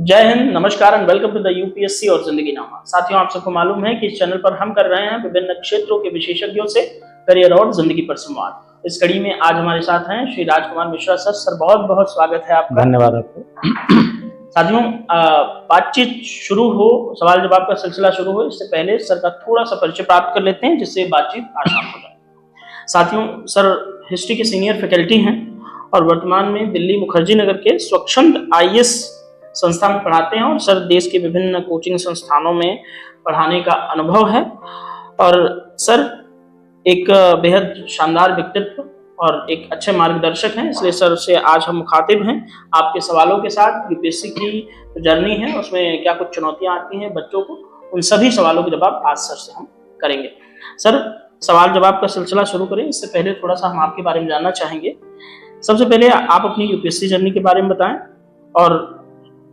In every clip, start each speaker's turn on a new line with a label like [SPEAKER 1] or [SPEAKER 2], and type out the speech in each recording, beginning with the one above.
[SPEAKER 1] जय हिंद, नमस्कार and welcome to the UPSC और जिंदगी नामा। साथियों, आप सबको मालूम है कि इस चैनल पर हम कर रहे हैं विभिन्न क्षेत्रों के विशेषज्ञों से करियर और जिंदगी पर संवाद। इस कड़ी में आज हमारे साथ हैं श्री राजकुमार मिश्रा सर। सर, बहुत बहुत स्वागत है आपका।
[SPEAKER 2] धन्यवाद आपको।
[SPEAKER 1] साथियों, बातचीत शुरू हो, सवाल जवाब का सिलसिला शुरू हो, इससे पहले सर का थोड़ा सा परिचय प्राप्त कर लेते हैं जिससे बातचीत आसान हो जाए। साथियों, सर हिस्ट्री के सीनियर फैकल्टी हैं और वर्तमान में दिल्ली मुखर्जी नगर के स्वच्छंद आईएएस संस्था में पढ़ाते हैं और सर देश के विभिन्न कोचिंग संस्थानों में पढ़ाने का अनुभव है। और सर एक बेहद शानदार व्यक्तित्व और एक अच्छे मार्गदर्शक हैं, इसलिए सर से आज हम मुखातिब हैं आपके सवालों के साथ। यूपीएससी की जर्नी है, उसमें क्या कुछ चुनौतियां आती हैं बच्चों को, उन सभी सवालों के जवाब आज सर से हम करेंगे। सर, सवाल जवाब का सिलसिला शुरू करें इससे पहले थोड़ा सा हम आपके बारे में जानना चाहेंगे। सबसे पहले आप अपनी यूपीएससी जर्नी के बारे में बताएं और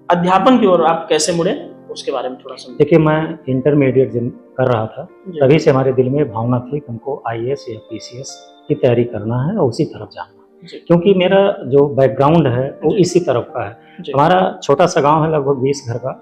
[SPEAKER 1] अध्यापन की ओर आप कैसे मुड़े, उसके बारे में थोड़ा सा।
[SPEAKER 2] देखिए, मैं इंटरमीडिएट कर रहा था, तभी से हमारे दिल में भावना थी कि हमको आईएएस या पीसीएस की तैयारी करना है और उसी तरफ जाना, क्योंकि मेरा जो बैकग्राउंड है वो इसी तरफ का है। हमारा छोटा सा गांव है, लगभग 20 घर का,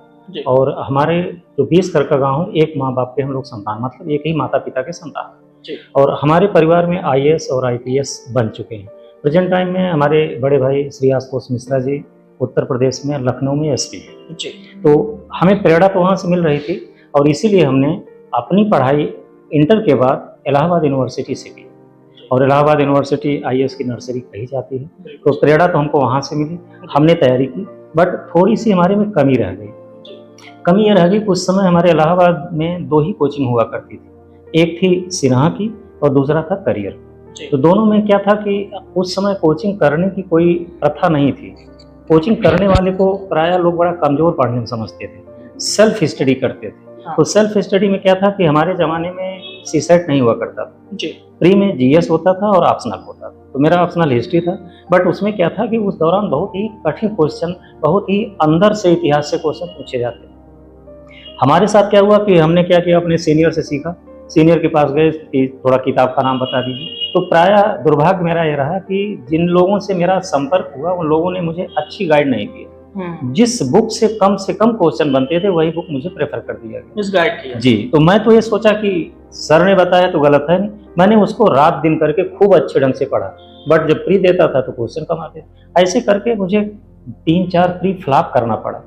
[SPEAKER 2] और हमारे जो 20 घर का गांव है, एक माँ बाप के हम लोग संतान, मतलब एक ही माता पिता के संतान, और हमारे परिवार में आईएएस और आईपीएस बन चुके हैं। प्रेजेंट टाइम में हमारे बड़े भाई श्री आशुतोष मिश्रा जी उत्तर प्रदेश में लखनऊ में एसपी है जी। तो हमें प्रेरणा तो वहाँ से मिल रही थी और इसीलिए हमने अपनी पढ़ाई इंटर के बाद इलाहाबाद यूनिवर्सिटी से की, और इलाहाबाद यूनिवर्सिटी आईएएस की नर्सरी कही जाती है, तो प्रेरणा तो हमको वहाँ से मिली, हमने तैयारी की। बट थोड़ी सी हमारे में कमी रह गई। कमी ये रह गई, उस समय हमारे इलाहाबाद में 2 ही कोचिंग हुआ करती थी, एक थी सिन्हा की और दूसरा था करियर। तो दोनों में क्या था कि उस समय कोचिंग करने की कोई प्रथा नहीं थी। कोचिंग करने वाले को प्रायः लोग बड़ा कमजोर पढ़ने में समझते थे, सेल्फ स्टडी करते थे। तो सेल्फ स्टडी में क्या था कि हमारे ज़माने में सीसेट नहीं हुआ करता था जी। प्री में जीएस होता था और ऑप्शनल होता था, तो मेरा ऑप्शनल हिस्ट्री था। बट उसमें क्या था कि उस दौरान बहुत ही कठिन क्वेश्चन, बहुत ही अंदर से इतिहास से क्वेश्चन पूछे जाते थे। हमारे साथ क्या हुआ कि हमने क्या किया, अपने सीनियर से सीखा। सीनियर के पास गए कि थोड़ा किताब का नाम बता दीजिए। तो प्रायः दुर्भाग्य मेरा ये रहा कि जिन लोगों से मेरा संपर्क हुआ उन लोगों ने मुझे अच्छी गाइड नहीं किया। जिस बुक से कम क्वेश्चन बनते थे वही बुक मुझे प्रेफर कर दिया गया, इस गाइड किया जी। तो मैं तो ये सोचा कि सर ने बताया तो गलत है नहीं, मैंने उसको रात दिन करके खूब अच्छे ढंग से पढ़ा। बट जब प्री देता था तो क्वेश्चन कम आते, ऐसे करके मुझे 3-4 प्री फ्लॉप करना पड़ा।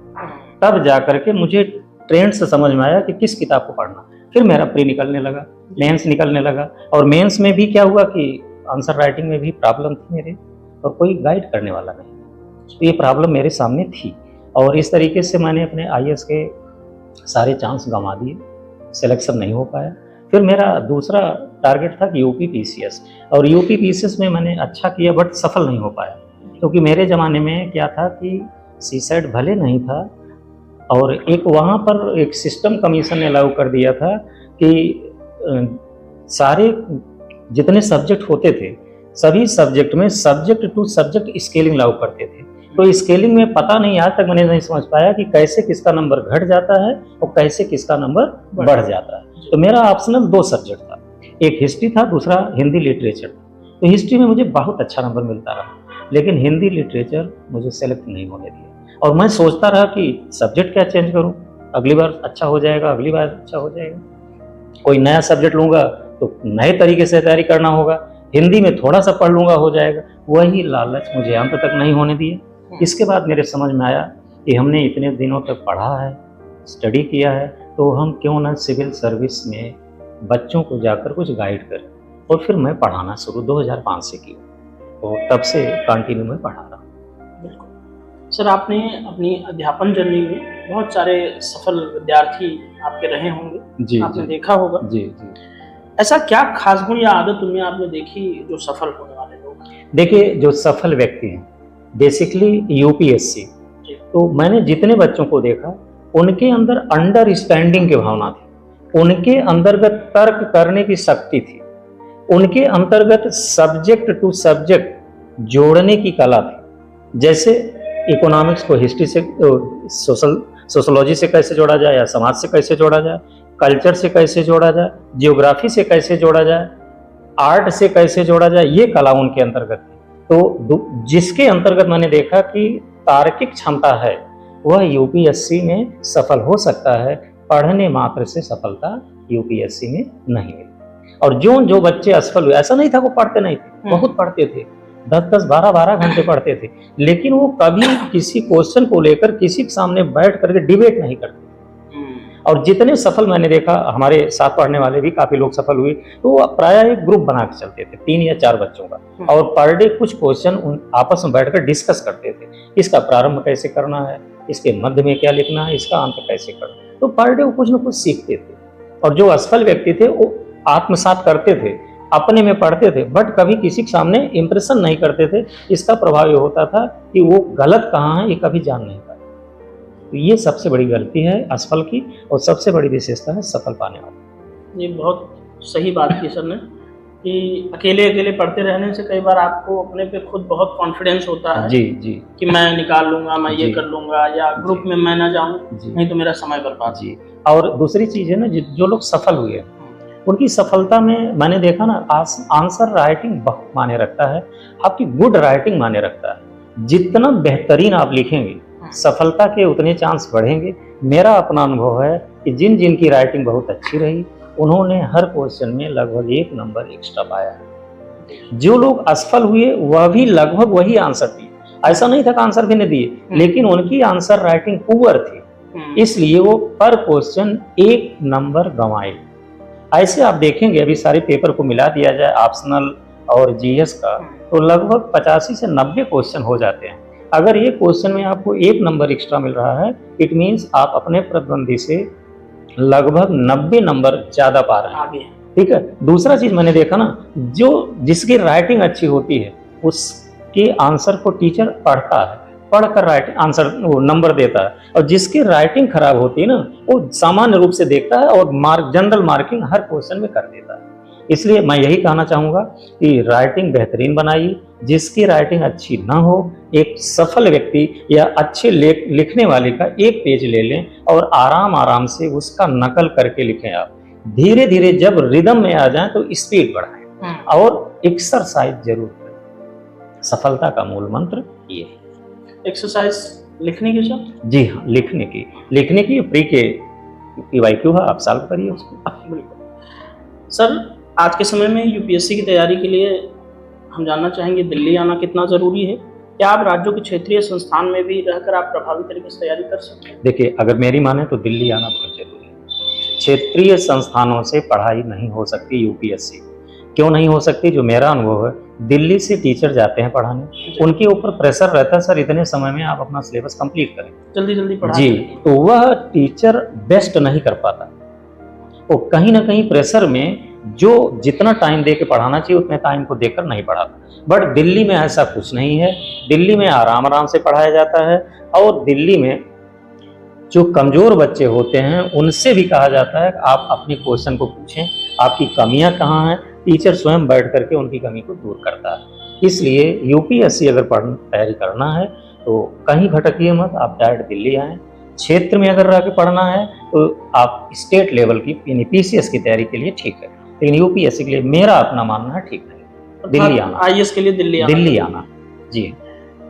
[SPEAKER 2] तब जा करके मुझे ट्रेंड से समझ में आया कि किस किताब को पढ़ना। फिर मेरा प्री निकलने लगा, मेंस निकलने लगा, और मेंस में भी क्या हुआ कि आंसर राइटिंग में भी प्रॉब्लम थी मेरे, और कोई गाइड करने वाला नहीं। तो ये प्रॉब्लम मेरे सामने थी, और इस तरीके से मैंने अपने आईएएस के सारे चांस गंवा दिए, सिलेक्शन नहीं हो पाया। फिर मेरा दूसरा टारगेट था कि यूपी पीसीएस, और यूपी पीसीएस में मैंने अच्छा किया बट सफल नहीं हो पाया, क्योंकि मेरे ज़माने में क्या था कि सीसेट भले नहीं था, और एक वहाँ पर एक सिस्टम कमीशन ने लागू कर दिया था कि सारे जितने सब्जेक्ट होते थे सभी सब्जेक्ट में सब्जेक्ट टू सब्जेक्ट स्केलिंग लागू करते थे। तो स्केलिंग में पता नहीं, आज तक मैंने नहीं समझ पाया कि कैसे किसका नंबर घट जाता है और कैसे किसका नंबर बढ़ जाता है। तो मेरा ऑप्शनल 2 सब्जेक्ट था, एक हिस्ट्री था, दूसरा हिंदी लिटरेचर। तो हिस्ट्री में मुझे बहुत अच्छा नंबर मिलता रहा, लेकिन हिंदी लिटरेचर मुझे सेलेक्ट नहीं होने दिया। और मैं सोचता रहा कि सब्जेक्ट क्या चेंज करूं, अगली बार अच्छा हो जाएगा, अगली बार अच्छा हो जाएगा, कोई नया सब्जेक्ट लूंगा तो नए तरीके से तैयारी करना होगा, हिंदी में थोड़ा सा पढ़ लूंगा हो जाएगा। वही लालच मुझे अंत तक नहीं होने दिए। इसके बाद मेरे समझ में आया कि हमने इतने दिनों तक पढ़ा है, स्टडी किया है, तो हम क्यों ना सिविल सर्विस में बच्चों को जाकर कुछ गाइड करें। और फिर मैं पढ़ाना शुरू 2005 से की, और तब से कंटिन्यू में पढ़ा रहा।
[SPEAKER 1] सर, आपने अपनी अध्यापन जर्नी में बहुत सारे सफल विद्यार्थी आपके रहे होंगे जी, आपने देखा होगा जी। ऐसा क्या खास गुण या आदत उनमें आपने देखी जो सफल होने वाले लोग?
[SPEAKER 2] देखिए, जो सफल व्यक्ति हैं बेसिकली यूपीएससी, तो मैंने जितने बच्चों को देखा उनके अंदर अंडरस्टैंडिंग की भावना थी, उनके अंतर्गत तर्क करने की शक्ति थी, उनके अंतर्गत सब्जेक्ट टू सब्जेक्ट जोड़ने की कला थी। जैसे इकोनॉमिक्स को हिस्ट्री से, सोशोलॉजी से कैसे जोड़ा जाए, या समाज से कैसे जोड़ा जाए, कल्चर से कैसे जोड़ा जाए, जियोग्राफी से कैसे जोड़ा जाए, आर्ट से कैसे जोड़ा जाए, ये कला उनके अंतर्गत है। तो जिसके अंतर्गत मैंने देखा कि तार्किक क्षमता है वह यूपीएससी में सफल हो सकता है, पढ़ने मात्र से सफलता यूपीएससी में नहीं मिलती। और जो बच्चे असफल हुए, ऐसा नहीं था वो पढ़ते नहीं थे, बहुत पढ़ते थे, 10-10, 12-12 घंटे पढ़ते थे, लेकिन वो कभी किसी क्वेश्चन को लेकर किसी के सामने बैठ करके डिबेट नहीं करते। और जितने सफल मैंने देखा, हमारे साथ पढ़ने वाले भी काफी लोग सफल हुए, तो वो प्रायः एक ग्रुप बना के चलते थे, 3 या 4 बच्चों का, और पर डे कुछ क्वेश्चन आपस में बैठकर डिस्कस करते थे। इसका प्रारंभ कैसे करना है, इसके मध्य में क्या लिखना है, इसका अंत कैसे करना है। तो पर डे वो कुछ न कुछ सीखते थे। और जो असफल व्यक्ति थे वो आत्मसात करते थे, अपने में पढ़ते थे, बट कभी किसी के सामने इंप्रेशन नहीं करते थे। इसका प्रभाव ये होता था कि वो गलत कहाँ है ये कभी जान नहीं पाए। तो ये सबसे बड़ी गलती है असफल की, और सबसे बड़ी विशेषता है सफल पाने वाली।
[SPEAKER 1] ये बहुत सही बात की सर ने, कि अकेले अकेले पढ़ते रहने से कई बार आपको अपने पे खुद बहुत कॉन्फिडेंस होता है
[SPEAKER 2] जी जी,
[SPEAKER 1] कि मैं निकाल लूंगा, मैं ये कर लूंगा, या ग्रुप में मैं ना जाऊं, नहीं तो मेरा समय बर्बाद।
[SPEAKER 2] जी, और दूसरी चीज है ना, जो लोग सफल हुए उनकी सफलता में मैंने देखा ना, आंसर राइटिंग बहुत मायने रखता है, आपकी गुड राइटिंग मायने रखता है। जितना बेहतरीन आप लिखेंगे, सफलता के उतने चांस बढ़ेंगे। मेरा अपना अनुभव है कि जिन की राइटिंग बहुत अच्छी रही, उन्होंने हर क्वेश्चन में लगभग 1 नंबर एक्स्ट्रा पाया है। जो लोग असफल हुए वह भी लगभग वही आंसर दिए, ऐसा नहीं था कि आंसर भी नहीं दिए, लेकिन उनकी आंसर राइटिंग पुअर थी, इसलिए वो पर क्वेश्चन 1 नंबर गंवाए। ऐसे आप देखेंगे, अभी सारे पेपर को मिला दिया जाए, ऑप्शनल और जीएस का, तो लगभग 85 से 90 क्वेश्चन हो जाते हैं। अगर ये क्वेश्चन में आपको 1 नंबर एक्स्ट्रा मिल रहा है, इट मीन्स आप अपने प्रतिद्वंदी से लगभग 90 नंबर ज्यादा पा रहे हैं आगे। ठीक है। दूसरा चीज मैंने देखा ना, जिसकी राइटिंग अच्छी होती है उसके आंसर को टीचर पढ़ता है, पढ़कर राइटिंग आंसर वो नंबर देता है, और जिसकी राइटिंग खराब होती है ना, वो सामान्य रूप से देखता है और जनरल मार्किंग हर क्वेश्चन में कर देता है। इसलिए मैं यही कहना चाहूंगा कि राइटिंग बेहतरीन बनाइए। जिसकी राइटिंग अच्छी ना हो, एक सफल व्यक्ति या अच्छे लिखने वाले का एक पेज ले लें और आराम आराम से उसका नकल करके लिखें। आप धीरे धीरे जब रिदम में आ जाएं तो स्पीड बढ़ाएं, और एक्सरसाइज जरूर करें। सफलता का मूल मंत्र ये है।
[SPEAKER 1] एक्सरसाइज लिखने की सर? जी हाँ,
[SPEAKER 2] लिखने की प्री के PYQ है, आप सॉल्व करिए उसको।
[SPEAKER 1] बिल्कुल सर, आज के समय में यूपीएससी की तैयारी के लिए हम जानना चाहेंगे दिल्ली आना कितना ज़रूरी है? क्या आप राज्यों के क्षेत्रीय संस्थान में भी रहकर आप प्रभावी तरीके से तैयारी कर सकते हैं?
[SPEAKER 2] देखिए, अगर मेरी माने तो दिल्ली आना बहुत जरूरी है। क्षेत्रीय संस्थानों से पढ़ाई नहीं हो सकती यूपीएससी। क्यों नहीं हो सकती? जो मेरा अनुभव है, दिल्ली से टीचर जाते हैं पढ़ाने, उनके ऊपर प्रेशर रहता है, सर इतने समय में आप अपना सिलेबस कंप्लीट करें,
[SPEAKER 1] जल्दी जल्दी पढ़ा
[SPEAKER 2] जी, तो वह टीचर बेस्ट नहीं कर पाता। वो कहीं ना कहीं प्रेशर में जो जितना टाइम दे के पढ़ाना चाहिए उतने टाइम को देकर नहीं पढ़ाता। बट दिल्ली में ऐसा कुछ नहीं है। दिल्ली में आराम आराम से पढ़ाया जाता है, और दिल्ली में जो कमजोर बच्चे होते हैं उनसे भी कहा जाता है कि आप अपने क्वेश्चन को पूछें, आपकी कमियां कहाँ हैं। टीचर स्वयं बैठ करके उनकी कमी को दूर करता है। इसलिए यूपीएससी अगर तैयारी करना है तो कहीं भटकिए मत, आप डायरेक्ट दिल्ली आएँ। क्षेत्र में अगर रह के पढ़ना है तो आप स्टेट लेवल की यानी पीसीएस की तैयारी के लिए ठीक है, लेकिन यूपीएससी के लिए मेरा अपना मानना है ठीक है, दिल्ली आना।
[SPEAKER 1] आईएएस के लिए दिल्ली आना।
[SPEAKER 2] जी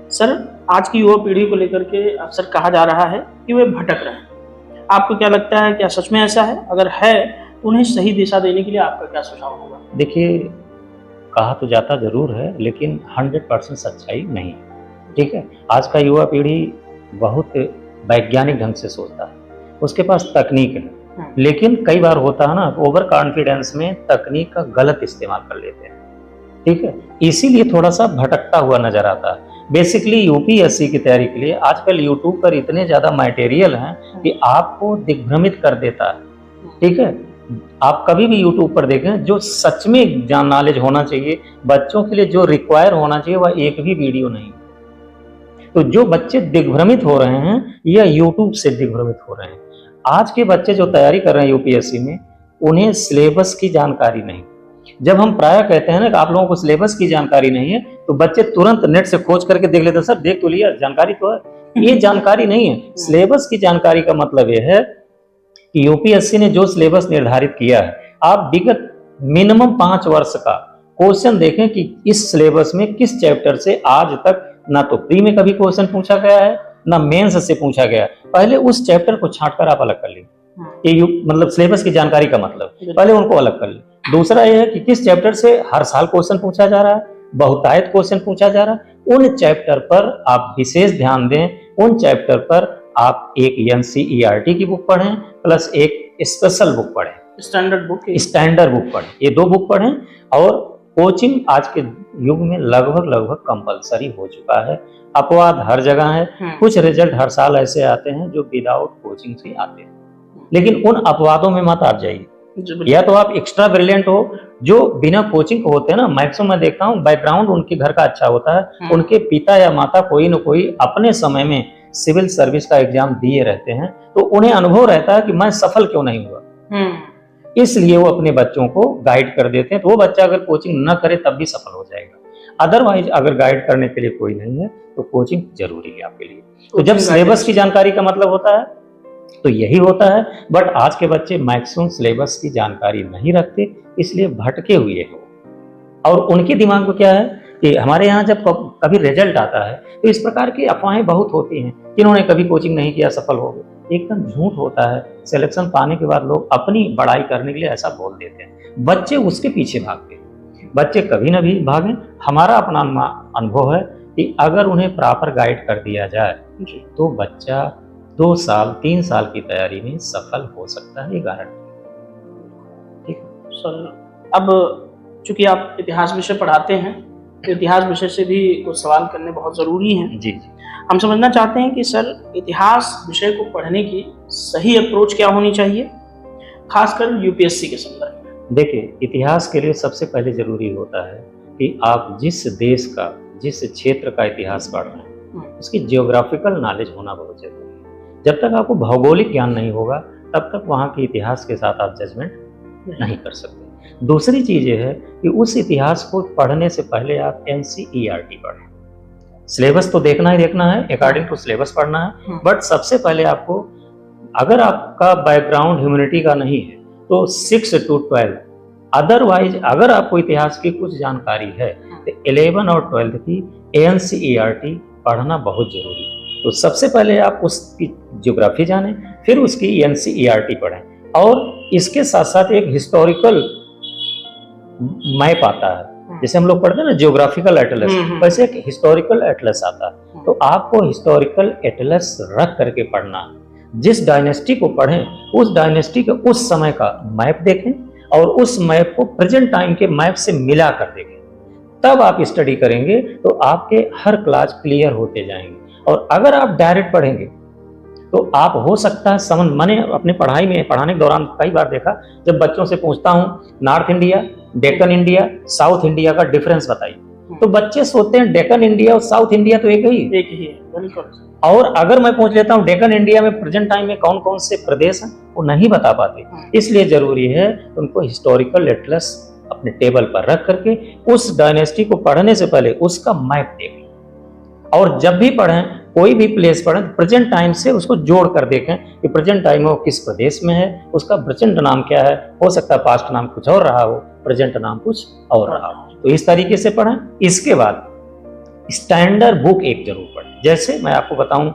[SPEAKER 1] सर, आज की युवा पीढ़ी को लेकर के अक्सर कहा जा रहा है कि वे भटक रहे हैं। आपको क्या लगता है, क्या सच में ऐसा है? अगर है तो उन्हें सही दिशा देने के लिए आपका क्या सुझाव होगा?
[SPEAKER 2] देखिए, कहा तो जाता जरूर है, लेकिन 100% सच्चाई नहीं है। ठीक है। आज का युवा पीढ़ी बहुत वैज्ञानिक ढंग से सोचता है, उसके पास तकनीक है, लेकिन कई बार होता है ना, ओवर कॉन्फिडेंस में तकनीक का गलत इस्तेमाल कर लेते हैं। ठीक है। इसीलिए थोड़ा सा भटकता हुआ नजर आता है। बेसिकली यूपीएससी की तैयारी के लिए आजकल यूट्यूब पर इतने ज्यादा मटेरियल हैं कि आपको दिग्भ्रमित कर देता है। ठीक है। आप कभी भी यूट्यूब पर देखें, जो सच में नॉलेज होना चाहिए बच्चों के लिए, जो रिक्वायर होना चाहिए, वह एक भी वीडियो नहीं। तो जो बच्चे दिग्भ्रमित हो रहे हैं या यूट्यूब से दिग्भ्रमित हो रहे हैं। आज के बच्चे जो तैयारी कर रहे हैं यूपीएससी में, उन्हें सिलेबस की जानकारी नहीं। जब हम प्रायः कहते हैं ना कि आप लोगों को सिलेबस की जानकारी नहीं है, तो बच्चे तुरंत नेट से खोज करके देख लेते हैं, सर देख तो लिया, जानकारी तो है। ये जानकारी नहीं है। सिलेबस की जानकारी का मतलब यह है कि यूपीएससी ने जो सिलेबस निर्धारित किया है, आप विगत मिनिमम 5 वर्ष का क्वेश्चन देखें कि इस सिलेबस में किस चैप्टर से आज तक ना तो प्री में कभी क्वेश्चन पूछा गया है, ना मेंस से पूछा गया। पहले उस चैप्टर को छांट कर आप अलग कर लीजिए, ये मतलब सिलेबस की जानकारी का मतलब, पहले उनको अलग कर ली। दूसरा ये है कि किस चैप्टर से हर साल क्वेश्चन पूछा जा रहा है, बहुतायत क्वेश्चन पूछा जा रहा है, उन चैप्टर पर आप विशेष ध्यान दें। उन चैप्टर पर आप एक एनसीईआरटी की बुक पढ़ें प्लस एक स्पेशल बुक पढ़ें,
[SPEAKER 1] स्टैंडर्ड बुक
[SPEAKER 2] पढ़ें, ये 2 बुक पढ़ें। और कोचिंग आज के युग में लगभग कंपलसरी हो चुका है। अपवाद हर जगह है, कुछ रिजल्ट हर साल ऐसे आते हैं जो विदाउट कोचिंग से आते हैं, लेकिन उन अपवादों में मत आप जाइए। या तो आप एक्स्ट्रा ब्रिलियंट हो, जो बिना कोचिंग को होते हैं ना, मैक्सिमम मैं देखता हूँ बैकग्राउंड उनके घर का अच्छा होता है, उनके पिता या माता कोई न कोई अपने समय में सिविल सर्विस का एग्जाम दिए रहते हैं, तो उन्हें अनुभव रहता है कि मैं सफल क्यों नहीं हुआ, इसलिए वो अपने बच्चों को गाइड कर देते हैं। तो वो बच्चा अगर कोचिंग न करे तब भी सफल हो जाएगा। अदरवाइज अगर गाइड करने के लिए कोई नहीं है तो कोचिंग जरूरी है आपके लिए। तो जब सिलेबस की जानकारी का मतलब होता है तो यही होता है, बट आज के बच्चे मैक्सिमम सिलेबस की जानकारी नहीं रखते, इसलिए भटके हुए हैं। और उनके दिमाग में क्या है कि हमारे यहाँ जब कभी रिजल्ट आता है तो इस प्रकार की अफवाहें बहुत होती हैं कि इन्होंने कभी कोचिंग नहीं किया सफल हो गए। एकदम झूठ होता है। सिलेक्शन पाने के बाद लोग अपनी बड़ाई करने के लिए ऐसा बोल देते हैं, बच्चे उसके पीछे भागते हैं। बच्चे कभी ना भी भागें। हमारा अपना अनुभव है कि अगर उन्हें प्रॉपर गाइड कर दिया जाए तो बच्चा 2 साल 3 साल की तैयारी में सफल हो सकता है, ये गारंटी। ठीक
[SPEAKER 1] सर, अब चूंकि आप इतिहास विषय पढ़ाते हैं तो इतिहास विषय से भी कुछ सवाल करने बहुत ज़रूरी हैं।
[SPEAKER 2] जी।
[SPEAKER 1] हम समझना चाहते हैं कि सर इतिहास विषय को पढ़ने की सही अप्रोच क्या होनी चाहिए, खासकर यूपीएससी के संदर्भ में।
[SPEAKER 2] देखिए, इतिहास के लिए सबसे पहले जरूरी होता है कि आप जिस देश का, जिस क्षेत्र का इतिहास पढ़ रहे हैं उसकी जियोग्राफिकल नॉलेज होना बहुत जरूरी है। जब तक आपको भौगोलिक ज्ञान नहीं होगा तब तक वहाँ के इतिहास के साथ आप जजमेंट नहीं कर सकते। दूसरी चीज ये है कि उस इतिहास को पढ़ने से पहले आप एनसीईआरटी पढ़ें। सिलेबस तो देखना ही देखना है, अकॉर्डिंग टू सिलेबस पढ़ना है, बट सबसे पहले आपको, अगर आपका बैकग्राउंड ह्यूमैनिटी का नहीं है तो 6 to 12, अदरवाइज अगर आपको इतिहास की कुछ जानकारी है तो 11 और 12 की एनसीईआरटी पढ़ना बहुत जरूरी है। तो सबसे पहले आप उसकी ज्योग्राफी जानें, फिर उसकी एनसीईआरटी पढ़ें। और इसके साथ साथ एक हिस्टोरिकल मैप आता है, जैसे हम लोग पढ़ते हैं ना ज्योग्राफिकल एटलस, वैसे एक हिस्टोरिकल एटलस आता है। तो आपको हिस्टोरिकल एटलस रख करके पढ़ना। जिस डायनेस्टी को पढ़ें उस डायनेस्टी के उस समय का मैप देखें और उस मैप को प्रेजेंट टाइम के मैप से मिला कर देखें, तब आप स्टडी करेंगे तो आपके हर क्लास क्लियर होते जाएंगे। और अगर आप डायरेक्ट पढ़ेंगे तो आप हो सकता है समझ, मैंने अपने पढ़ाई में पढ़ाने के दौरान कई बार देखा, जब बच्चों से पूछता हूँ north India, Deccan India, south India का डिफरेंस बताइए, तो बच्चे सोचते हैं डेक्कन इंडिया और साउथ इंडिया तो एक ही है।
[SPEAKER 1] बिल्कुल।
[SPEAKER 2] और अगर मैं पूछ लेता हूँ डेक्कन इंडिया में प्रेजेंट टाइम में कौन कौन से प्रदेश हैं, वो नहीं बता पाते। इसलिए जरूरी है उनको हिस्टोरिकल एटलस अपने टेबल पर रख करके उस डायनेस्टी को पढ़ने से पहले उसका मैप देखें। और जब भी पढ़ें, कोई भी प्लेस पढ़ें, प्रेजेंट टाइम से उसको जोड़ कर देखें कि प्रेजेंट टाइम में वो किस प्रदेश में है, उसका प्रेजेंट नाम क्या है। हो सकता है पास्ट नाम कुछ और रहा हो, प्रेजेंट नाम कुछ और रहा हो। तो इस तरीके से पढ़ें। इसके बाद स्टैंडर्ड बुक एक जरूर पढ़ें। जैसे मैं आपको बताऊं,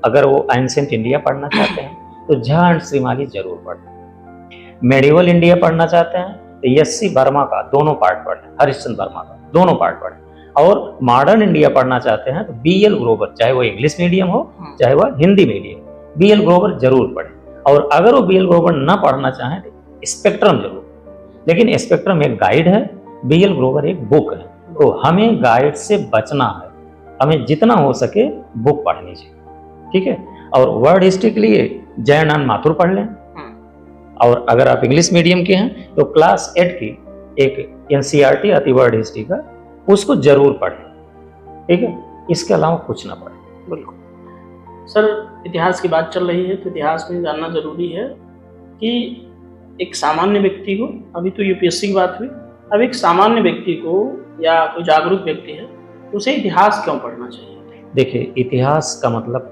[SPEAKER 2] अगर वो एंशिएंट इंडिया पढ़ना चाहते हैं तो झा एंड श्रीमाली जरूर पढ़ें। मेडिवल इंडिया पढ़ना चाहते हैं तो एस.सी. वर्मा का दोनों पार्ट पढ़ें, हरिश्चंद्र वर्मा का दोनों पार्ट पढ़ें। और मॉडर्न इंडिया पढ़ना चाहते हैं तो बी.एल. ग्रोवर, चाहे वो इंग्लिश मीडियम हो चाहे वह हिंदी मीडियम, बी.एल. ग्रोवर जरूर पढ़ें। और अगर वो बी.एल. ग्रोवर ना पढ़ना चाहें तो स्पेक्ट्रम जरूर, लेकिन स्पेक्ट्रम एक गाइड है, बी.एल. ग्रोवर एक बुक है। तो हमें गाइड से बचना है, हमें जितना हो सके बुक पढ़नी चाहिए, ठीक है। और वर्ड हिस्ट्री के लिए जयनारायण माथुर पढ़ लें। और अगर आप इंग्लिश मीडियम के हैं तो क्लास 8 की एक एनसीईआरटी आती वर्ड हिस्ट्री का, उसको जरूर पढ़ें, ठीक है। इसके अलावा कुछ ना पढ़ें।
[SPEAKER 1] बिल्कुल सर, इतिहास की बात चल रही है तो इतिहास में जानना जरूरी है कि एक सामान्य व्यक्ति को, अभी तो यूपीएससी की बात हुई, अब एक सामान्य व्यक्ति को या कोई जागरूक व्यक्ति है उसे इतिहास क्यों पढ़ना चाहिए?
[SPEAKER 2] देखिए, इतिहास का मतलब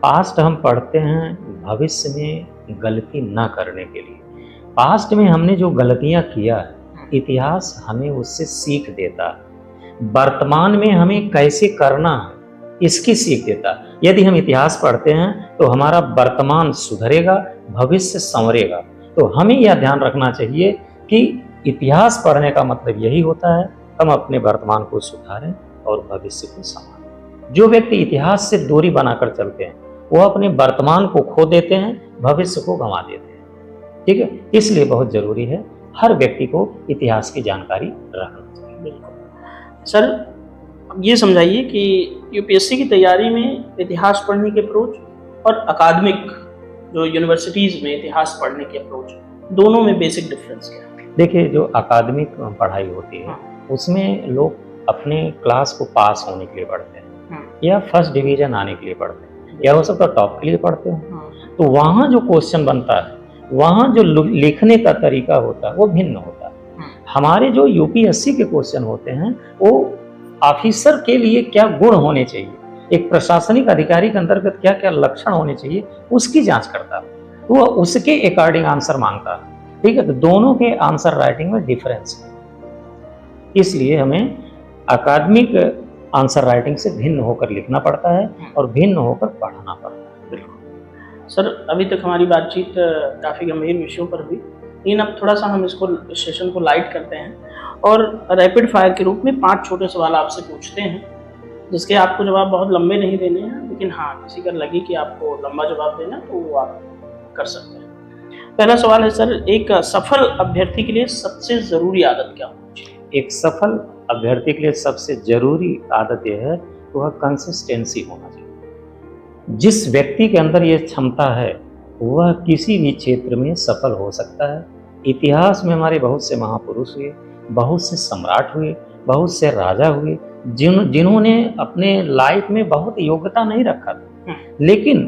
[SPEAKER 2] पास्ट हम पढ़ते हैं भविष्य में गलती ना करने के लिए। पास्ट में हमने जो गलतियां किया है, इतिहास हमें उससे सीख देता है। वर्तमान में हमें कैसे करना है इसकी सीख देता है। यदि हम इतिहास पढ़ते हैं तो हमारा वर्तमान सुधरेगा, भविष्य संवरेगा। तो हमें यह ध्यान रखना चाहिए कि इतिहास पढ़ने का मतलब यही होता है, हम अपने वर्तमान को सुधारें और भविष्य को संवारें। जो व्यक्ति इतिहास से दूरी बनाकर चलते हैं वो अपने वर्तमान को खो देते हैं, भविष्य को गंवा देते हैं। ठीक है, इसलिए बहुत जरूरी है हर व्यक्ति को इतिहास की जानकारी रखना चाहिए।
[SPEAKER 1] बिल्कुल सर, अब ये समझाइए कि यूपीएससी की तैयारी में इतिहास पढ़ने की अप्रोच और अकादमिक जो यूनिवर्सिटीज़ में इतिहास पढ़ने की अप्रोच, दोनों में बेसिक डिफरेंस क्या है?
[SPEAKER 2] देखिए, जो अकादमिक पढ़ाई होती है उसमें लोग अपने क्लास को पास होने के लिए पढ़ते हैं या फर्स्ट डिवीजन आने के लिए पढ़ते हैं या हो सकता है टॉप के लिए पढ़ते हैं। तो वहाँ जो क्वेश्चन बनता है, वहाँ जो लिखने का तरीका होता है वो भिन्न होता है। हमारे जो यूपीएससी के क्वेश्चन होते हैं वो ऑफिसर के लिए क्या गुण होने चाहिए, एक प्रशासनिक अधिकारी के अंतर्गत क्या क्या लक्षण होने चाहिए, उसकी जांच करता है। वो उसके अकॉर्डिंग आंसर मांगता है। ठीक है, तो दोनों के आंसर राइटिंग में डिफरेंस है, इसलिए हमें अकादमिक आंसर राइटिंग से भिन्न होकर लिखना पड़ता है और भिन्न होकर पढ़ना पड़ता है।
[SPEAKER 1] बिल्कुल सर, अभी तक हमारी बातचीत काफ़ी गंभीर विषयों पर हुई, लेकिन अब थोड़ा सा हम इसको सेशन को लाइट करते हैं और रैपिड फायर के रूप में 5 छोटे सवाल आपसे पूछते हैं, जिसके आपको जवाब बहुत लंबे नहीं देने हैं, लेकिन हाँ किसी का लगे कि आपको लंबा जवाब देना तो वो आप कर सकते हैं। पहला सवाल है सर, एक सफल अभ्यर्थी के लिए सबसे ज़रूरी आदत क्या होनी चाहिए?
[SPEAKER 2] एक सफल अभ्यर्थी के लिए सबसे जरूरी आदत यह है कि वह कंसिस्टेंसी होना चाहिए। जिस व्यक्ति के अंदर ये क्षमता है वह किसी भी क्षेत्र में सफल हो सकता है। इतिहास में हमारे बहुत से महापुरुष हुए, बहुत से सम्राट हुए, बहुत से राजा हुए, जिन्होंने अपने लाइफ में बहुत योग्यता नहीं रखा था, लेकिन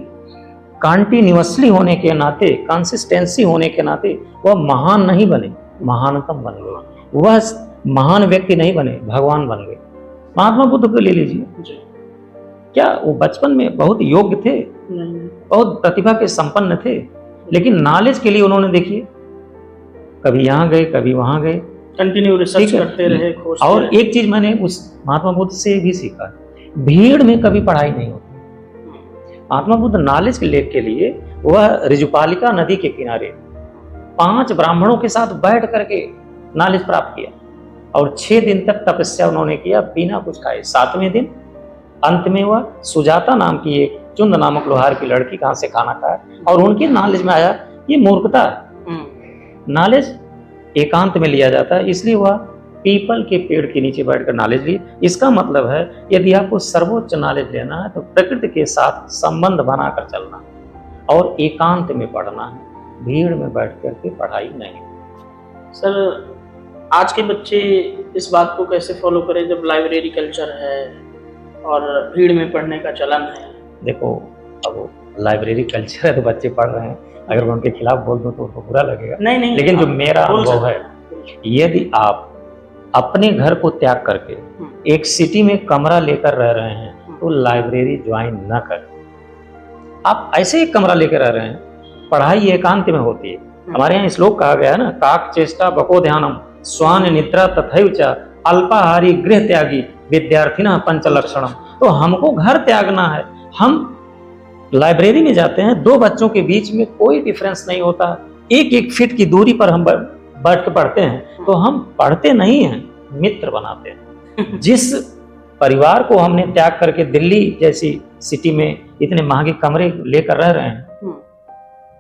[SPEAKER 2] कंटिन्यूअसली होने के नाते, कंसिस्टेंसी होने के नाते वह महान नहीं बने, महानतम बन गए। वह महान व्यक्ति नहीं बने, भगवान बन गए। महात्मा बुद्ध को ले लीजिए, क्या वो बचपन में बहुत योग्य थे, बहुत प्रतिभा के संपन्न थे, लेकिन नॉलेज के लिए उन्होंने देखिए कभी यहाँ गए कभी वहाँ गए,
[SPEAKER 1] कंटिन्यू रिसर्च करते रहे, खोजते
[SPEAKER 2] और
[SPEAKER 1] रहे।
[SPEAKER 2] एक चीज मैंने उस महात्मा बुद्ध से भी सीखा, भीड़ में कभी पढ़ाई नहीं होती। महात्मा बुद्ध नॉलेज के लिए वह ऋजुपालिका नदी के किनारे 5 ब्राह्मणों के साथ बैठ करके नॉलेज प्राप्त किया और 6 दिन तक तपस्या उन्होंने किया बिना कुछ खाए। 7वें दिन अंत में वह सुजाता नाम की एक चुंद नामक लोहार की लड़की कहाँ से खाना खाया और उनकी नॉलेज में आया ये मूर्खता है। नॉलेज एकांत में लिया जाता है, इसलिए वह पीपल के पेड़ के नीचे बैठकर नॉलेज लिए। इसका मतलब है यदि आपको सर्वोच्च नॉलेज लेना है तो प्रकृति के साथ संबंध बनाकर चलना और एकांत में पढ़ना है, भीड़ में बैठ करके पढ़ाई नहीं।
[SPEAKER 1] सर, आज के बच्चे इस बात को कैसे फॉलो करें जब लाइब्रेरी कल्चर है और भीड़ में पढ़ने का चलन है?
[SPEAKER 2] देखो, अब लाइब्रेरी कल्चर है तो बच्चे पढ़ रहे हैं, अगर मैं उनके खिलाफ बोल दूं तो उनको बुरा लगेगा।
[SPEAKER 1] नहीं,
[SPEAKER 2] लेकिन जो मेरा अनुभव है, यदि आप अपने घर को त्याग करके एक सिटी में कमरा लेकर रह रहे हैं तो लाइब्रेरी ज्वाइन न करें। आप ऐसे एक कमरा लेकर रह रहे हैं, पढ़ाई एकांत में होती है। हमारे यहाँ श्लोक कहा गया है ना, काक चेष्टा बको ध्यानम स्वान निद्रा तथैव च अल्पाहारी गृह त्यागी विद्यार्थिना पंच लक्षणम। तो हमको घर त्यागना है, हम लाइब्रेरी में जाते हैं, 2 बच्चों के बीच में कोई डिफरेंस नहीं होता, 1-1 फीट की दूरी पर हम बैठ के पढ़ते हैं, तो हम पढ़ते नहीं हैं, मित्र बनाते हैं। जिस परिवार को हमने त्याग करके दिल्ली जैसी सिटी में इतने महंगे कमरे लेकर रह रहे हैं,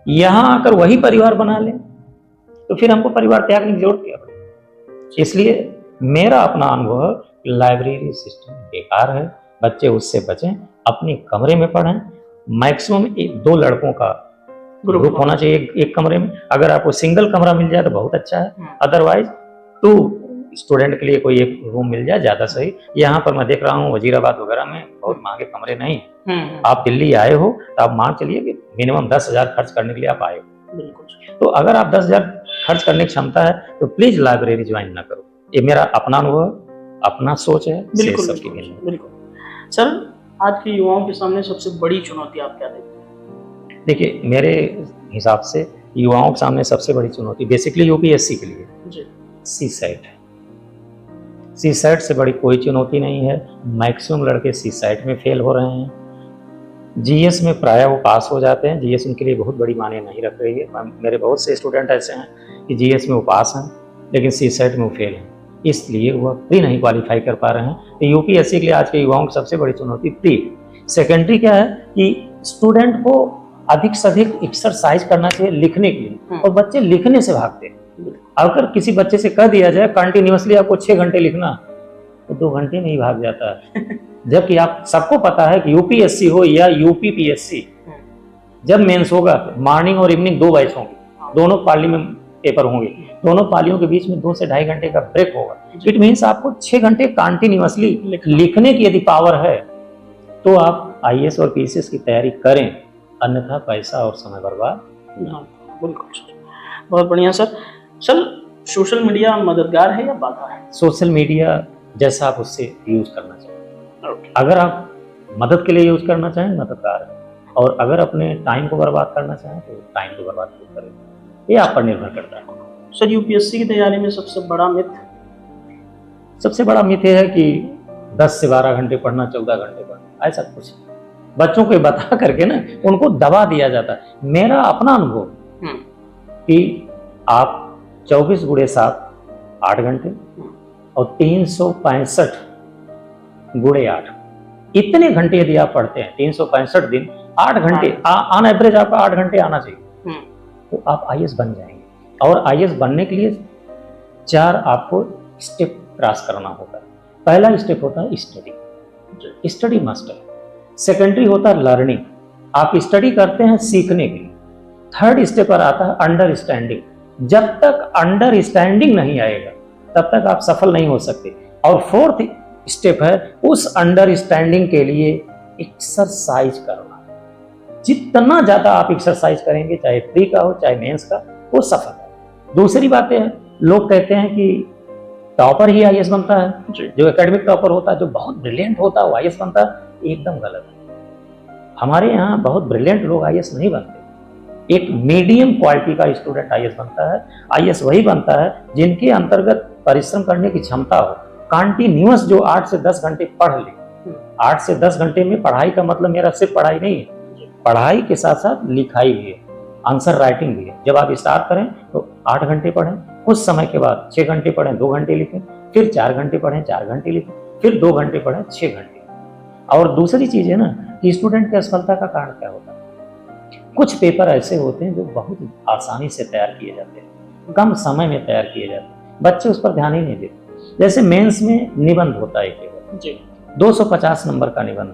[SPEAKER 2] यहाँ आकर वही परिवार बना लें तो फिर हमको परिवार त्यागने की जरूरत क्या पड़ेगी। इसलिए मेरा अपना अनुभव, लाइब्रेरी सिस्टम बेकार है, बच्चे उससे बचें, अपने कमरे में पढ़ें। मैक्सिमम 2 लड़कों का ग्रुप होना चाहिए एक कमरे में। अगर आपको सिंगल कमरा मिल जाए तो बहुत अच्छा है, अदरवाइज 2 स्टूडेंट के लिए कोई एक रूम मिल जाए ज्यादा सही। यहाँ पर मैं देख रहा हूँ वजीराबाद वगैरह में बहुत महंगे कमरे नहीं है। आप दिल्ली आए हो तो आप मान चलिए कि मिनिमम 10,000 खर्च करने के लिए आप आए हो।
[SPEAKER 1] बिल्कुल।
[SPEAKER 2] तो अगर आप 10,000 खर्च करने की क्षमता है तो प्लीज लाइब्रेरी ज्वाइन ना करो। ये मेरा अपना अनुभव, अपना सोच है।
[SPEAKER 1] बिल्कुल। सर, आज के युवाओं के सामने सबसे बड़ी चुनौती आप क्या देखते हैं?
[SPEAKER 2] देखिए, मेरे हिसाब से युवाओं के सामने सबसे बड़ी चुनौती बेसिकली यूपीएससी के लिए सीसैट है। सीसैट से बड़ी कोई चुनौती नहीं है। मैक्सिमम लड़के सीसैट में फेल हो रहे हैं। जीएस में प्रायः वो पास हो जाते हैं। जीएस उनके लिए बहुत बड़ी मायने नहीं रख रही है। मेरे बहुत से स्टूडेंट ऐसे हैं कि जीएस में वो पास हैं लेकिन सीसेट में वो फेल हैं, इसलिए वह प्री नहीं क्वालिफाई कर पा रहे हैं। तो यूपीएससी के लिए आज के युवाओं की सबसे बड़ी चुनौती प्री। सेकेंडरी क्या है कि स्टूडेंट को अधिक से अधिक एक्सरसाइज करना चाहिए लिखने के लिए, और बच्चे लिखने से भागते हैं। अगर किसी बच्चे से कह दिया जाए कंटिन्यूअसली आपको 6 घंटे लिखना, तो 2 घंटे में ही भाग जाता है। जबकि आप सबको पता है कि यूपीएससी हो या यूपीपीएससी, जब मेंस होगा तो मॉर्निंग और इवनिंग 2 बैच होंगे, दोनों पाली में पेपर होंगे, दोनों पालियों के बीच में 2 से ढाई घंटे का ब्रेक होगा। इट मीन्स आपको 6 घंटे कंटिन्यूअसली लिखने की यदि पावर है तो आप आईएएस और पीसीएस की तैयारी करें, अन्यथा पैसा और समय बर्बाद।
[SPEAKER 1] बिल्कुल सर, बहुत बढ़िया सर। सर, सोशल मीडिया मददगार है या बाधा है?
[SPEAKER 2] सोशल मीडिया जैसा आप उससे यूज करना चाहिए। अगर आप मदद के लिए यूज करना चाहें मददगार है, और अगर अपने टाइम को बर्बाद करना चाहें तो टाइम को बर्बाद क्यों करें, ये आप पर निर्भर करता है।
[SPEAKER 1] सर, यूपीएससी की तैयारी में सबसे बड़ा मिथ
[SPEAKER 2] ये है कि 10 से 12 घंटे पढ़ना, 14 घंटे पढ़ना, ऐसा कुछ बच्चों को बता करके ना उनको दबा दिया जाता है। मेरा अपना अनुभव कि आप 24 गुणे 7 8 घंटे और 365 गुणे 8 इतने घंटे यदि आप पढ़ते हैं, 365 दिन 8 घंटे ऑन एवरेज आपका 8 घंटे आना चाहिए, तो आप आईएएस बन जाएंगे। और आईएएस बनने के लिए 4 आपको स्टेप क्रॉस करना होता है। पहला स्टेप होता है स्टडी, स्टडी मस्ट है। सेकेंडरी होता है लर्निंग, आप स्टडी करते हैं सीखने के लिए। थर्ड स्टेप पर आता है अंडरस्टैंडिंग, जब तक अंडरस्टैंडिंग नहीं आएगा तब तक आप सफल नहीं हो सकते। और फोर्थ स्टेप है उस अंडरस्टैंडिंग के लिए एक्सरसाइज करना। जितना ज्यादा आप एक्सरसाइज करेंगे, चाहे प्री का हो चाहे मेंस का, वो सफल है। दूसरी बात है, लोग कहते हैं कि टॉपर ही आईएएस बनता है, जो एकेडमिक टॉपर होता है, जो बहुत ब्रिलियंट होता है वो आईएएस बनता है। एकदम गलत है। हमारे यहाँ बहुत ब्रिलियंट लोग आईएएस नहीं बनते। एक मीडियम क्वालिटी का स्टूडेंट आईएएस बनता है। आईएएस वही बनता है जिनके अंतर्गत परिश्रम करने की क्षमता हो, कंटिन्यूअस जो 8 से 10 घंटे पढ़ ले। 8 से 10 घंटे में पढ़ाई का मतलब मेरा सिर्फ पढ़ाई नहीं है, पढ़ाई के साथ साथ लिखाई भी है, आंसर राइटिंग भी है। जब आप स्टार्ट करें तो 8 घंटे पढ़ें, कुछ समय के बाद 6 घंटे पढ़ें, 2 घंटे लिखें, फिर 4 घंटे पढ़ें, 4 घंटे लिखें, फिर 2 घंटे पढ़ें, 6 घंटे। और दूसरी चीज है ना कि स्टूडेंट की असफलता का कारण क्या होता है। कुछ पेपर ऐसे होते हैं जो बहुत आसानी से तैयार किए जाते हैं, कम समय में तैयार किए जाते हैं, बच्चे उस पर ध्यान ही नहीं देते। जैसे मेंस में निबंध होता है पेपर, 250 नंबर का निबंध,